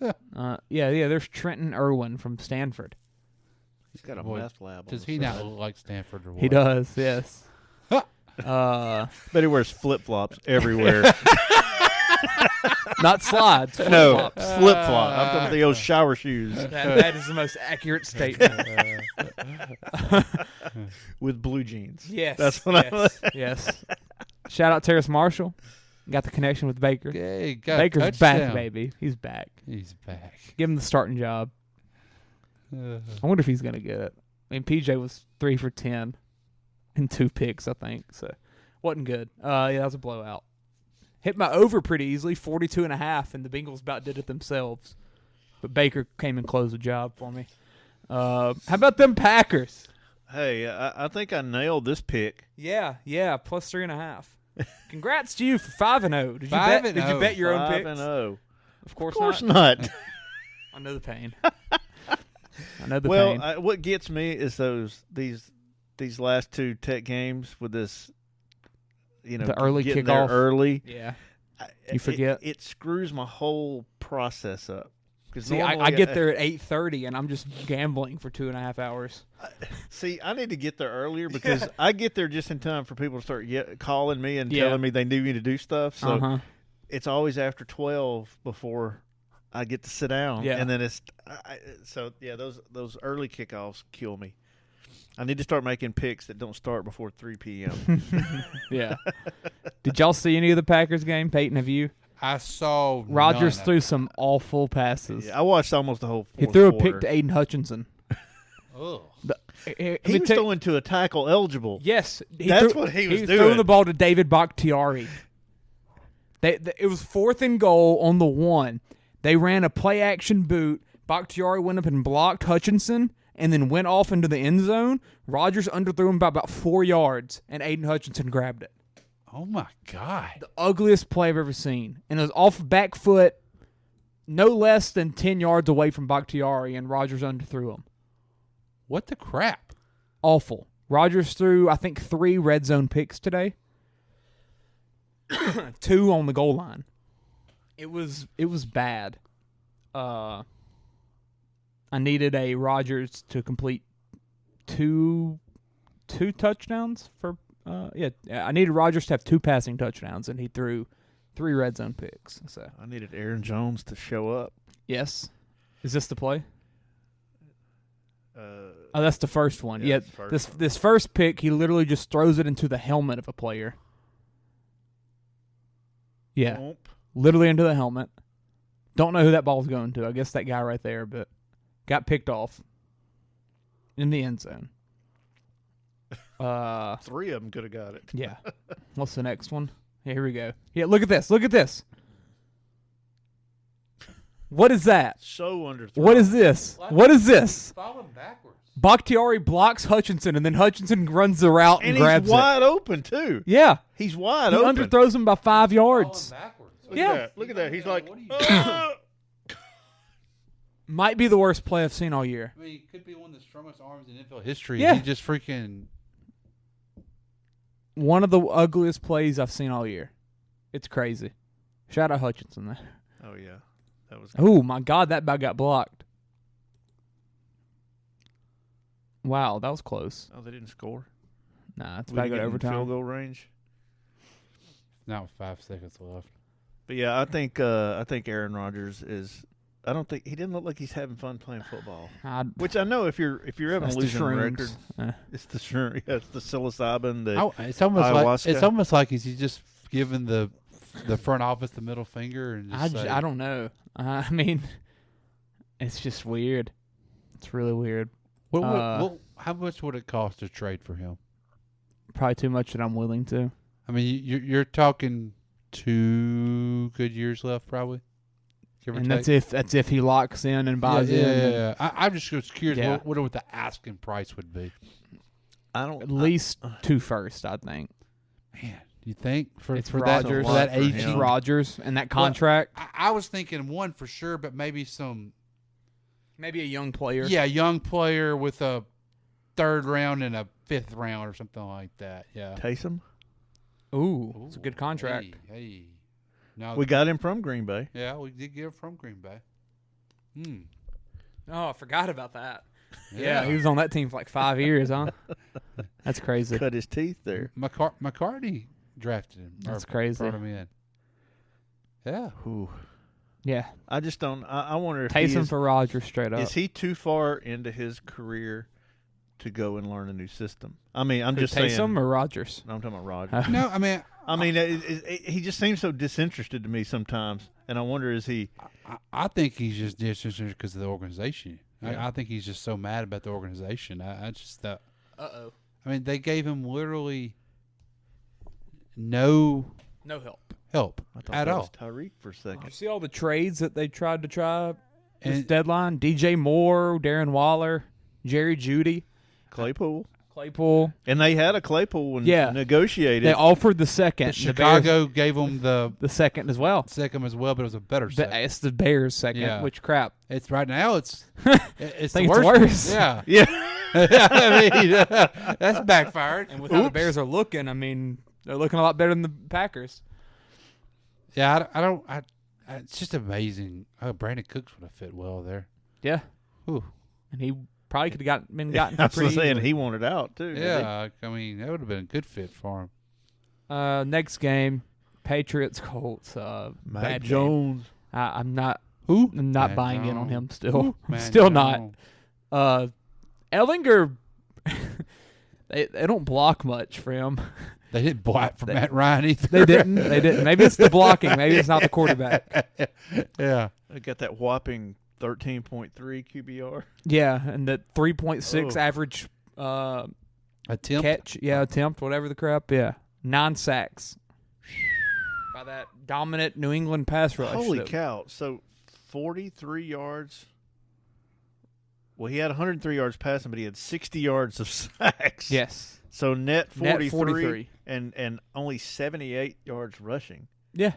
a him. catch. Yeah. There's Trenton Irwin from Stanford. He's got a Boy, meth lab. Does he not look like Stanford or what? He does, yes. But he wears flip flops everywhere. Not slides. No, Flip-flops. flip flop. I'm talking about the old shower shoes That is the most accurate statement. with blue jeans. Yes. That's what Yes. Shout out Terrace Marshall. Got the connection with Baker. Hey, got Baker's a touchdown. back, baby. He's back. He's back. Give him the starting job. I wonder if he's going to get it. I mean, PJ was 3 for 10 and 2 picks, I think. So, wasn't good. Yeah, that was a blowout. Hit my over pretty easily, 42.5, and the Bengals about did it themselves. But Baker came and closed the job for me. How about them Packers? Hey, I think I nailed this pick. Yeah, plus 3.5. Congrats to you for 5-0. Did you bet your own picks? 5-0. Of course not. I know the pain. I know the pain. pain. What gets me is these last 2 Tech games with this, the early getting kickoff. there early. Yeah. You forget. It screws my whole process up See, I get there at 8:30, and I'm just gambling for 2.5 hours. See, I need to get there earlier because I get there just in time for people to start calling me and telling me they need me to do stuff. So it's always after 12 before I get to sit down. Yeah. And then those early kickoffs kill me. I need to start making picks that don't start before 3 p.m. Yeah. Did y'all see any of the Packers game? Peyton, have you? I saw Rodgers threw some awful passes. Yeah, I watched almost the whole He fourth threw a quarter. pick to Aiden Hutchinson. Ugh. He was throwing to a tackle eligible. Yes. What he was doing. Throwing the ball to David Bakhtiari. It was 4th and goal on the 1. They ran a play-action boot. Bakhtiari went up and blocked Hutchinson and then went off into the end zone. Rodgers underthrew him by about 4 yards, and Aiden Hutchinson grabbed it. Oh, my God. The ugliest play I've ever seen. And it was off back foot, no less than 10 yards away from Bakhtiari, and Rodgers underthrew him. What the crap? Awful. Rodgers threw, I think, 3 red zone picks today. 2 on the goal line. It was bad. I needed a Rodgers to complete two touchdowns for I needed Rodgers to have 2 passing touchdowns, and he threw 3 red zone picks. So I needed Aaron Jones to show up. yes, is this the play? That's the first one. Yeah, this first pick, he literally just throws it into the helmet of a player. Yeah, literally into the helmet. Don't know who that ball's going to. I guess that guy right there, but got picked off in the end zone. 3 of them could have got it. Yeah. What's the next one? Yeah, here we go. Yeah, look at this. Look at this. What is that? So underthrown. What is this? What is this? Falling backwards. Bakhtiari blocks Hutchinson, and then Hutchinson runs the route and grabs he's wide open, too. Yeah. He's wide he open. underthrows him by 5 yards. Look at that. He's like, Might be the worst play I've seen all year. I mean, it could be one of the strongest arms in NFL history. Yeah. He just freaking... One of the ugliest plays I've seen all year. It's crazy. Shout out Hutchinson there. Oh, yeah. That was. Oh, my God, that ball got blocked. Wow, that was close. Oh, they didn't score? Nah, it's about to go to overtime. Field goal range? Now with 5 seconds left. But, yeah, I think Aaron Rodgers is – I don't think – he didn't look like he's having fun playing football. Which I know if you're having a losing record, it's the shrooms. Yeah, it's the psilocybin, it's almost ayahuasca. It's almost like he's just giving the front office the middle finger. And I don't know. I mean, it's just weird. It's really weird. How much would it cost to trade for him? Probably too much that I'm willing to. I mean, you're talking 2 good years left, probably. And that's if he locks in and buys in. Yeah. I'm just curious what the asking price would be. At least 2 firsts, I think. Man, do you think for Rodgers, that age? It's Rodgers and that contract. Well, I was thinking 1 for sure, but maybe maybe a young player. Yeah, a young player with a 3rd round and a 5th round or something like that. Yeah. Taysom? Ooh, it's a good contract. Hey. No, we got him from Green Bay. Yeah, we did get him from Green Bay. Oh, I forgot about that. Yeah, he was on that team for like 5 years, huh? That's crazy. Cut his teeth there. McCartney drafted him. That's crazy. Brought him in. Yeah. Ooh. Yeah. I just don't. I wonder if Taysom for Rodgers straight up. Is he too far into his career to go and learn a new system? I mean, I'm just saying. Taysom or Rodgers? No, I'm talking about Rodgers. No, I mean, he just seems so disinterested to me sometimes, and I wonder is he? I think he's just disinterested because of the organization. Yeah. I think he's just so mad about the organization. I just Uh-oh. I mean, they gave him literally no help I thought at that all. was Tyreek for a second. You see all the trades that they tried to try this deadline? DJ Moore, Darren Waller, Jerry Jeudy, Claypool, and they had a Claypool when negotiated. They offered the second. But Chicago gave them the second as well. Second as well, but it was a better second. It's the Bears second. Which crap? It's right now. It's the worst. Yeah. I mean, that's backfired. And with how the Bears are looking, I mean, they're looking a lot better than the Packers. Yeah, It's just amazing. Brandon Cooks would have fit well there. Yeah. Ooh. And he probably could have gotten I was pretty saying easily. he wanted out too. Yeah, I mean that would have been a good fit for him. Next game, Patriots Colts. Mac bad game. Jones. I'm not. Who? I'm not Mac buying in on Jones. him still. Mac Still Jones. not. Ellinger. they don't block much for him. They didn't block for Matt Ryan either. They didn't. They didn't. Maybe it's the blocking. Maybe it's not the quarterback. Yeah. They got that whopping 13.3 QBR. Yeah, and the 3.6 Oh. average Attempt. catch. Yeah, attempt, whatever the crap. Yeah, 9 sacks by that dominant New England pass rush. Holy cow. So 43 yards. Well, he had 103 yards passing, but he had 60 yards of sacks. Yes. So net 43, Net 43. and only 78 yards rushing. Yeah.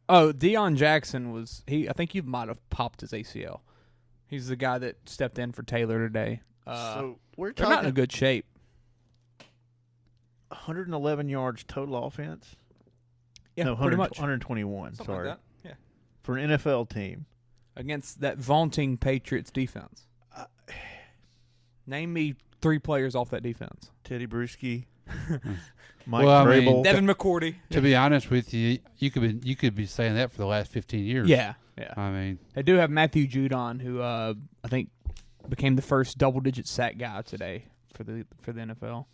Oh, Deion Jackson was I think he might have popped his ACL. He's the guy that stepped in for Taylor today. So we're They're not in a talking good shape. 111 yards total offense. Yeah, No, pretty much. 121. Something Sorry. like that. Yeah. For an NFL team. Against that vaunting Patriots defense. Name me 3 players off that defense. Teddy Bruschi, Mike Well, I mean, Vrabel. Devin McCourty. To be honest with you, you could be saying that for the last 15 years. Yeah. I mean, They do have Matthew Judon, who I think became the first double-digit sack guy today for the NFL.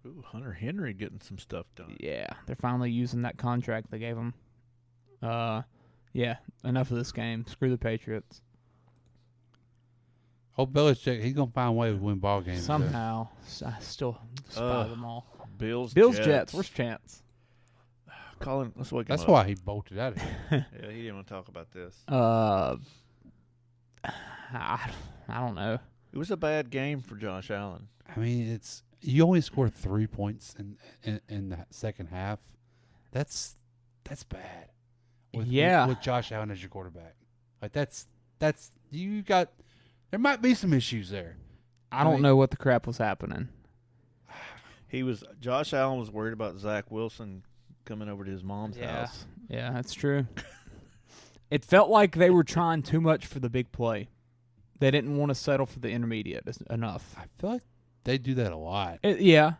Ooh, Hunter Henry getting some stuff done. Yeah, they're finally using that contract they gave him. Yeah, enough of this game. Screw the Patriots. old Belichick, he's gonna find a way to win ball games there. Somehow, I still spy them all. Bills Jets. Where's Chance? Colin, let's wake him That's up. why he bolted out of here. Yeah, he didn't want to talk about this. I don't know. It was a bad game for Josh Allen. I mean, you only scored 3 points in the second half. That's bad. With Josh Allen as your quarterback, like that's you got. There might be some issues there. I don't know what the crap was happening. Josh Allen was worried about Zach Wilson coming over to his mom's house. Yeah, that's true. It felt like they were trying too much for the big play. They didn't want to settle for the intermediate enough. I feel like they do that a lot. Yeah.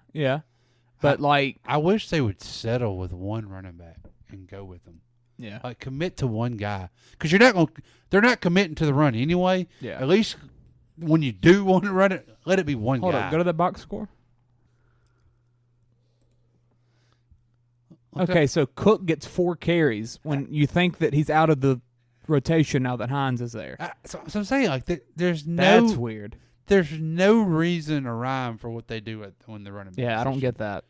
But I wish they would settle with one running back and go with them. Yeah. Like commit to one guy, because they're not committing to the run anyway. Yeah. At least when you do want to run it, let it be one Hold guy. up, go to the box score. Okay, so Cook gets 4 carries when you think that he's out of the rotation now that Hines is there. So I'm saying, like, there's no. That's weird. There's no reason or rhyme for what they do when they're running. Yeah, I don't get that.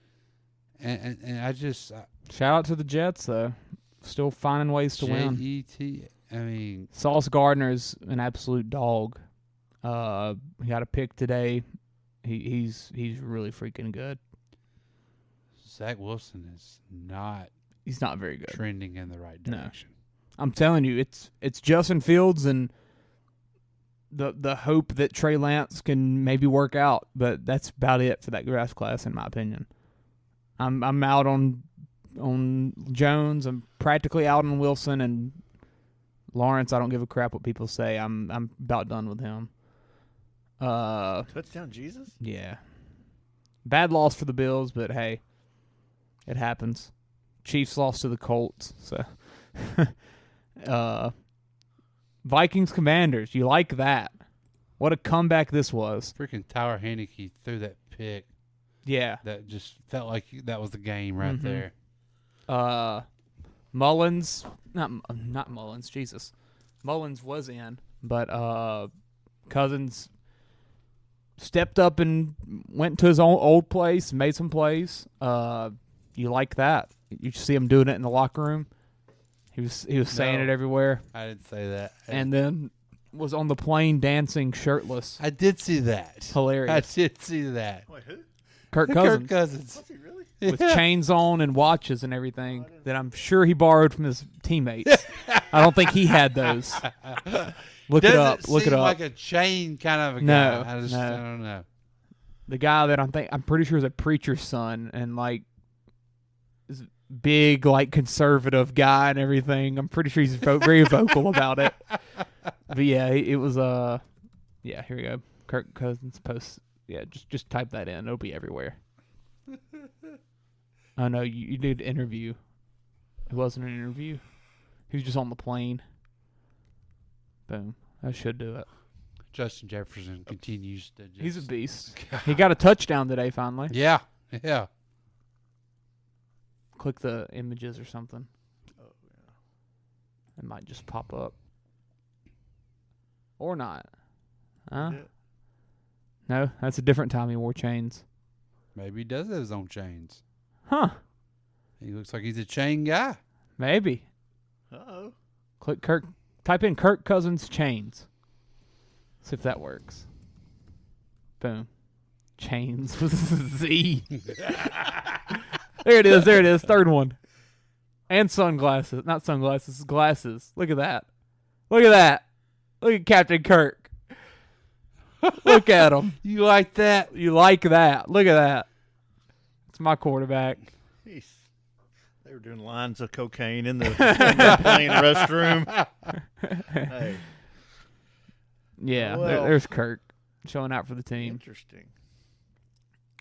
And I just shout out to the Jets though, still finding ways to win. Jet. I mean, Sauce Gardner's an absolute dog. He got a pick today. He's really freaking good. Zach Wilson is not. He's not very good. Trending in the right direction. No. I'm telling you, it's Justin Fields and the hope that Trey Lance can maybe work out, but that's about it for that draft class, in my opinion. I'm out on Jones. I'm practically out on Wilson and Lawrence. I don't give a crap what people say. I'm about done with him. Touchdown Jesus? Yeah. Bad loss for the Bills, but hey, it happens. Chiefs lost to the Colts, so Vikings Commanders. You like that? What a comeback this was. Freaking Tyler Heineke threw that pick. Yeah. That just felt like that was the game right there. Mullins, not Mullins, Jesus. Mullins was in, but Cousins stepped up and went to his own old place, made some plays. You like that. You see him doing it in the locker room. He was saying it everywhere. I didn't say that. And then was on the plane dancing shirtless. I did see that. Hilarious. I did see that. Wait, who? Kirk Cousins. Kirk Cousins. Was he really? With chains on and watches and everything that I'm sure he borrowed from his teammates. I don't think he had those. Look it up. Look it up. Like a chain kind of a No, guy. I don't know. The guy that I'm pretty sure is a preacher's son, and like big, like, conservative guy and everything. I'm pretty sure he's very vocal about it. But yeah, it was yeah, here we go. Kirk Cousins post. Yeah, just type that in. It'll be everywhere. Oh no, you did an interview. It wasn't an interview. He was just on the plane. Boom. That should do it. Justin Jefferson continues to just... He's a beast. He got a touchdown today finally. Yeah. Click the images or something. Oh yeah. It might just pop up. Or not. Huh? Yeah. No, that's a different time he wore chains. Maybe he does have his own chains. Huh. He looks like he's a chain guy. Maybe. Uh-oh. Click Kirk. Type in Kirk Cousins chains. See if that works. Boom. Chains with a Z. There it is. Third one. And sunglasses. Not sunglasses, glasses. Look at that. Look at Captain Kirk. Look at him. You like that? You like that. Look at that. It's my quarterback. Jeez. They were doing lines of cocaine in the plane restroom. Hey. Yeah, well, there's Kirk showing out for the team. Interesting.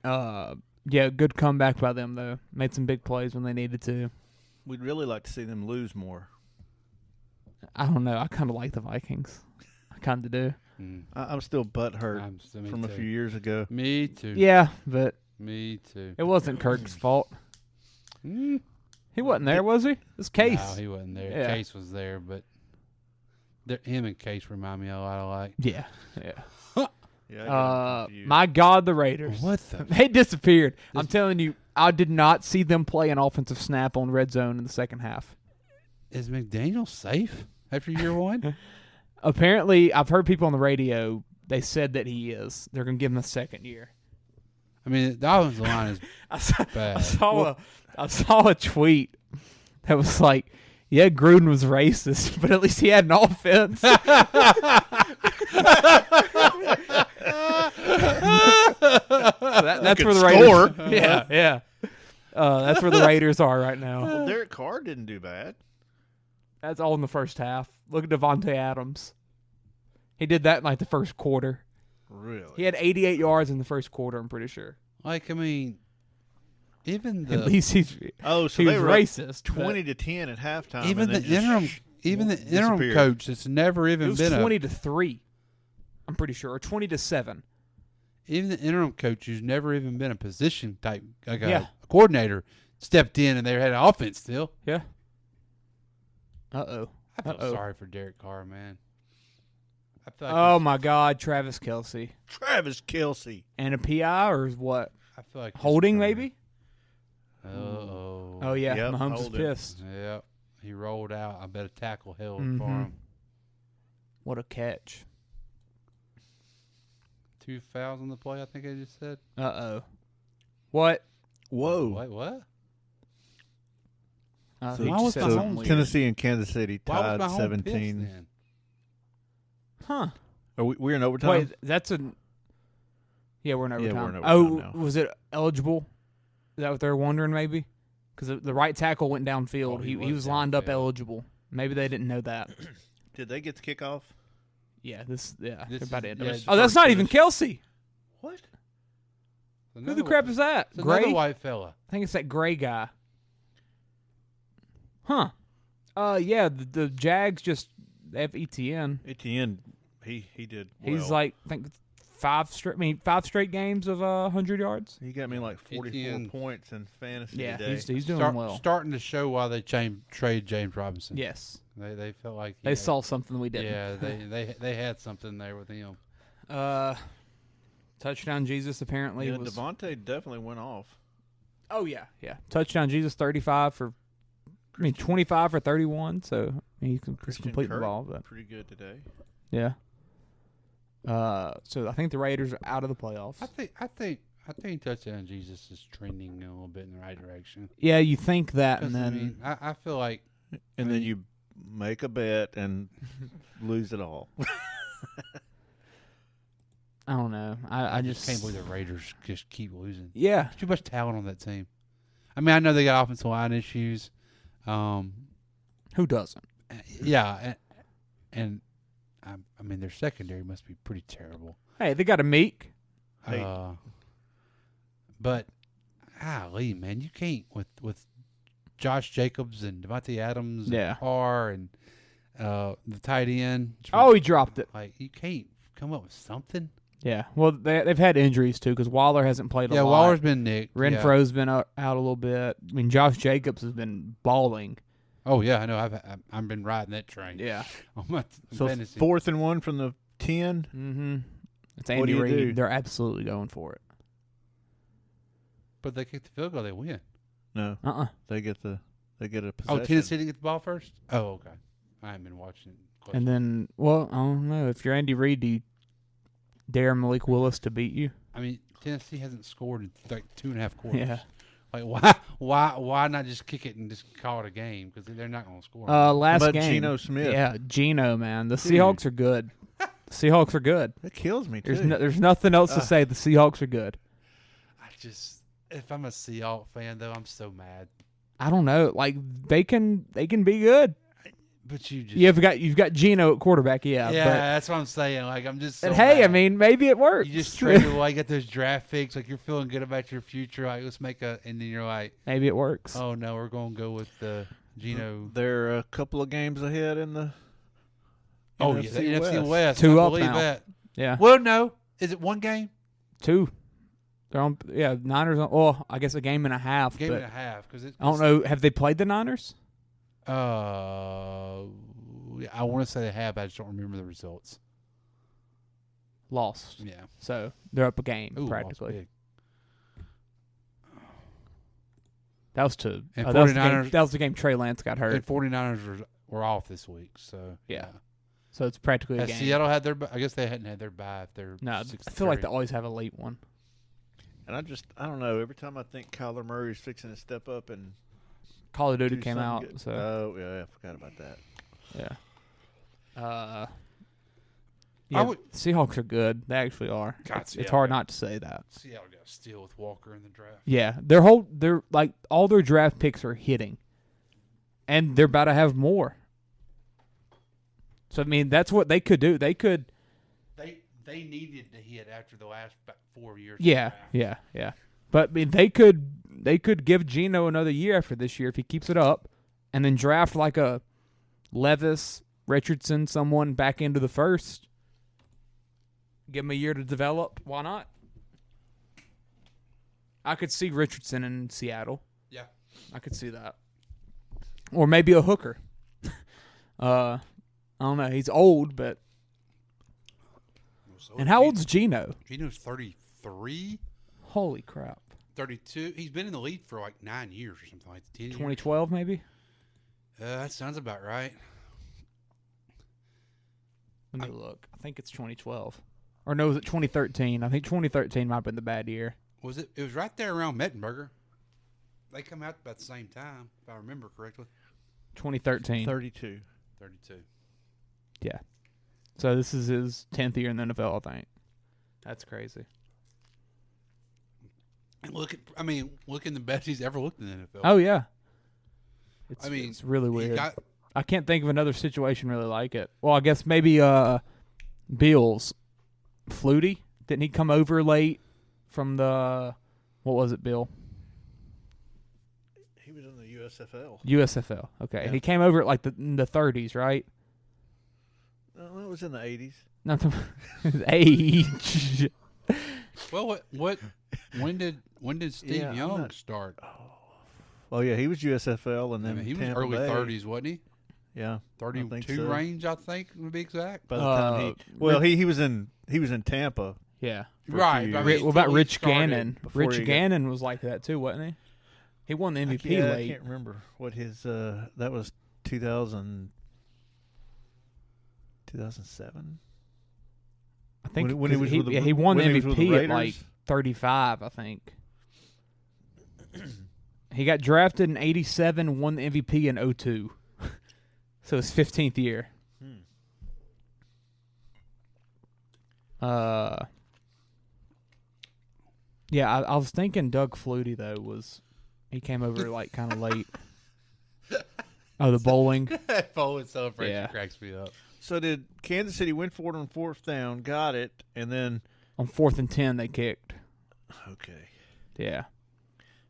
Yeah, good comeback by them, though. Made some big plays when they needed to. We'd really like to see them lose more. I don't know. I kind of like the Vikings. I kind of do. I'm still butthurt from a few years ago. Me too. Yeah, but me too. It wasn't Kirk's fault. He wasn't there, was he? It was Case. No, he wasn't there. Yeah. Case was there, but him and Case remind me a lot of like. Yeah. Yeah, my God, the Raiders. What the? They disappeared. I'm telling you, I did not see them play an offensive snap on red zone in the second half. Is McDaniel safe after year one? Apparently, I've heard people on the radio, they said that he is. They're going to give him a second year. I mean, the offensive line is bad. I saw a tweet that was like, yeah, Gruden was racist, but at least he had an offense. That's where the Raiders. Yeah. That's where the Raiders are right now. Well, Derek Carr didn't do bad. That's all in the first half. Look at Devontae Adams. He did that in like the first quarter. Really? He had 88 yards in the first quarter, I'm pretty sure. Like, I mean, even the... At least he so he they was were racist. 20-10 at halftime. Even the interim coach that's never even been 20-3. I'm pretty sure, or 20-7. Even the interim coach who's never even been a position type, like a coordinator, stepped in and they had an offense still. Yeah. Uh-oh. I feel sorry for Derek Carr, man. I feel like oh, my God, Travis Kelce. And a PI or what? I feel like holding, maybe? Uh-oh. Oh, yeah. Yep, Mahomes is pissed. Yep. He rolled out. I bet a tackle held for him. What a catch. 2 fouls on the play, I think I just said. Uh-oh. What? Whoa. Wait, what? So Tennessee and Kansas City tied 17. Huh. Are we're in overtime? Wait, that's a... Yeah, we're in overtime. Yeah, we're in overtime now. Was it eligible? Is that what they're wondering, maybe? Because the right tackle went downfield. He was lined up eligible. Maybe they didn't know that. Did they get the kickoff? Yeah, they're about to end yeah, it. Oh, that's not even Kelce. What? Who the crap is that? It's Gray? another white fella. I think it's that gray guy. Huh. Yeah, the Jags just have ETN. ETN, he did well. He's like, I think 5 straight games of 100 yards. He got me like 44 points in fantasy today. He's doing well. Starting to show why they trade James Robinson. Yes. They felt like they saw something we didn't. Yeah, they had something there with him. Touchdown Jesus apparently was... Devontae definitely went off. Oh, yeah. Touchdown Jesus 25 for... 25 for 31, so he's completely the ball. But pretty good today. Yeah. So I think the Raiders are out of the playoffs. I think touchdown Jesus is trending a little bit in the right direction. Yeah, you think that, and then I feel like, then you make a bet and lose it all. I don't know. I just can't believe the Raiders just keep losing. Yeah, too much talent on that team. I mean, I know they got offensive line issues. Who doesn't? Yeah, and I mean their secondary must be pretty terrible. Hey, they got a Meek. But golly, man, you can't with Josh Jacobs and Devontae Adams and Carr and the tight end. Oh, he dropped it. Like, you can't come up with something. Yeah, well, they've had injuries too because Waller hasn't played a lot. Yeah, Waller's been nicked. Renfro's been out a little bit. I mean, Josh Jacobs has been balling. Oh yeah, I know. I've been riding that train. Yeah. On my so fantasy. 4th and 1 from the 10. Mm-hmm. It's What Andy do you Reid. do? They're absolutely going for it. But they kick the field goal, they win. No. They get a possession. Oh, Tennessee didn't get the ball first? Oh, okay. I haven't been watching it. And then, well, I don't know. If you're Andy Reid, do you dare Malik Willis to beat you? I mean, Tennessee hasn't scored in like 2.5 quarters. Yeah. Like, why not just kick it and just call it a game? Because they're not going to score. Last How about game. Geno Smith? Yeah, Geno, man. The Seahawks are good. The Seahawks are good. That kills me, too. There's nothing else to say. The Seahawks are good. If I'm a Seahawks fan, though, I'm so mad. I don't know. Like, they can be good. But you've got Geno at quarterback, yeah, but that's what I'm saying. Like, I'm just so hey, mad. I mean, maybe it works. You just traded away, get those draft picks. Like, you're feeling good about your future. Like, let's make and then you're like, maybe it works. Oh no, we're going to go with the Geno. They're a couple of games ahead in the NFC West. Two I up believe now. that. Yeah. Well, no, is it one game? 2. They're on. Yeah, Niners. Well, I guess a game and a half. Game but and a half because I don't know. Have they played the Niners? I want to say they have. I just don't remember the results. Lost. Yeah. So they're up a game practically. Big. That was to. And that was the game Trey Lance got hurt. And 49ers were off this week, so yeah. So it's practically a Has game. Seattle had their? I guess they hadn't had their bye. If they're no, 6-3. I feel like they always have a late one. And I don't know. Every time I think Kyler Murray's fixing to step up and Call of Duty do came something out. good. So Oh yeah, I forgot about that. yeah. Yeah, Seahawks are good. They actually are. God, It's hard not to say that. Seattle got a steal with Walker in the draft. Yeah, they're like all their draft picks are hitting, and they're about to have more. So I mean, that's what they could do. They could. They needed to hit after the last 4 years. Yeah. But I mean, they could give Geno another year after this year if he keeps it up, and then draft like a Levis, Richardson, someone back into the first. Give him a year to develop. Why not? I could see Richardson in Seattle. Yeah. I could see that. Or maybe a hooker. I don't know. He's old, but. And how old's Geno? Geno's 33. Holy crap. 32. He's been in the league for like 9 years or something like that. 10 years. 2012 maybe? That sounds about right. Let me look. I think it's 2012. Or no, was it 2013? I think 2013 might have been the bad year. Was it? It was right there around Mettenberger. They come out about the same time, if I remember correctly. 2013. 32. Yeah. So this is his 10th year in the NFL, I think. That's crazy. And looking the best he's ever looked in the NFL. Oh, yeah. It's really weird. Got, I can't think of another situation really like it. Well, I guess maybe Bills. Flutie? Didn't he come over late from the what was it, Bill? He was in the USFL. USFL. Okay. Yeah. He came over at like in the 30s, right? No, it was in the 80s. Not the age. Well, when did Steve Young start? Well, yeah, he was USFL, and then he was Tampa early Bay. 30s, wasn't he? Yeah, 32 range, I think, to be exact. By the time he was in Tampa. Yeah, right. What about Rich Gannon? Rich Gannon was like that too, wasn't he? He won the MVP late. I can't remember what his that was 2007. I think when he was with the, he won the when he was with the MVP at like Raiders? 35, I think. He got drafted in 87, won the MVP in 02. So his 15th year. Yeah, I was thinking Doug Flutie though was He came over like kind of late. Oh, the bowling. That bowling celebration Yeah. cracks me up. So did Kansas City went for it on fourth down, got it, and then On 4th and 10, they kicked. okay. Yeah.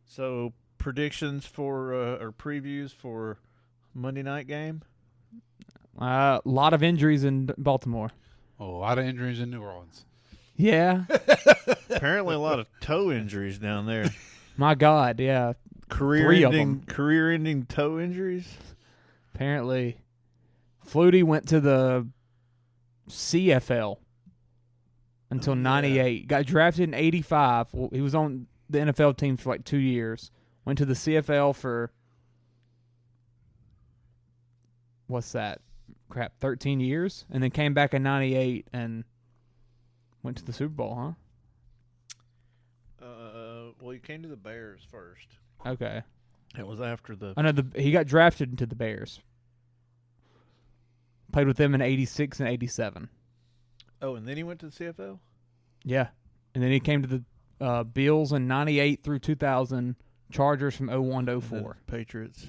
So predictions for or previews for Monday night game? A lot of injuries in Baltimore. Oh, a lot of injuries in New Orleans. Yeah. Apparently a lot of toe injuries down there. My God, yeah. 3 of them. Career-ending toe injuries. Apparently, Flutie went to the CFL until 98. Got drafted in 85. Well, he was on the NFL team for like 2 years. Went to the CFL for, what's that? 13 years? And then came back in 98 and went to the Super Bowl, huh? Well, he came to the Bears first. Okay. It was after the. I know he got drafted into the Bears. Played with them in 86 and 87. Oh, and then he went to the CFL? Yeah. And then he came to the Bills in 98 through 2000, Chargers from 01 to 04. Patriots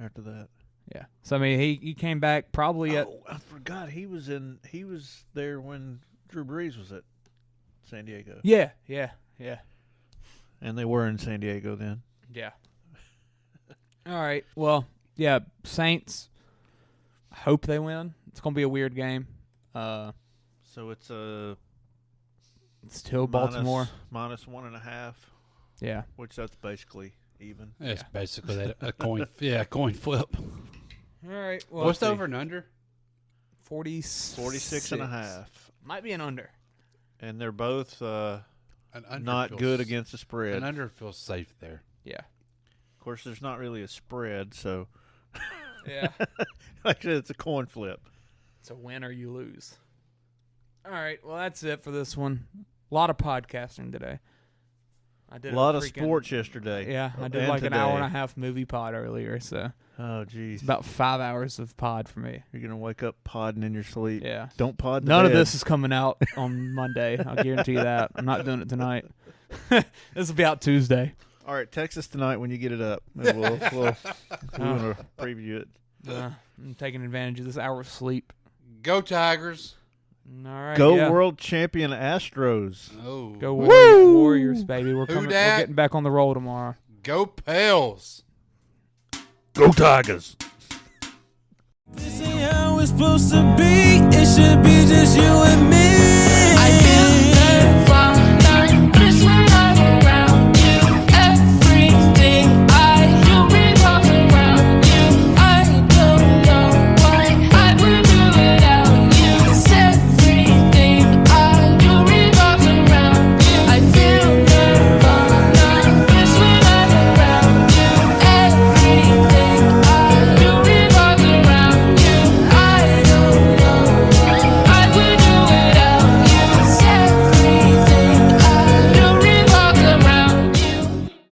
after that. Yeah. So, I mean, he came back probably at. Oh, I forgot he was there when Drew Brees was at San Diego. Yeah. And they were in San Diego then. Yeah. All right. Well, yeah, Saints, hope they win. It's going to be a weird game. So it's still Baltimore. minus 1.5. Yeah. Which that's basically even. It's basically that a coin. Yeah, coin flip. All right. Well, What's the over and under? 46.5. Might be an under. And they're both An under not feels- good against the spread. An under feels safe there. Yeah. Of course, there's not really a spread, so Yeah. like I said, it's a coin flip. It's a win or you lose. All right. Well, that's it for this one. A lot of podcasting today. I did A lot of freaking- sports yesterday. Yeah, I did and like an today. hour and a half movie pod earlier, so Oh, geez. it's about 5 hours of pod for me. You're going to wake up podding in your sleep. Yeah. Don't pod None of bed. this is coming out on Monday. I'll guarantee you that. I'm not doing it tonight. This will be out Tuesday. All right, text us tonight when you get it up. And we'll want to preview it. I'm taking advantage of this hour of sleep. Go Tigers. All right. Go yeah. world champion Astros. Oh. Go Warriors, baby. We're coming. We're dat? getting back on the roll tomorrow. Go Pels. Go Tigers. This ain't how it's supposed to be. It should be just you and me.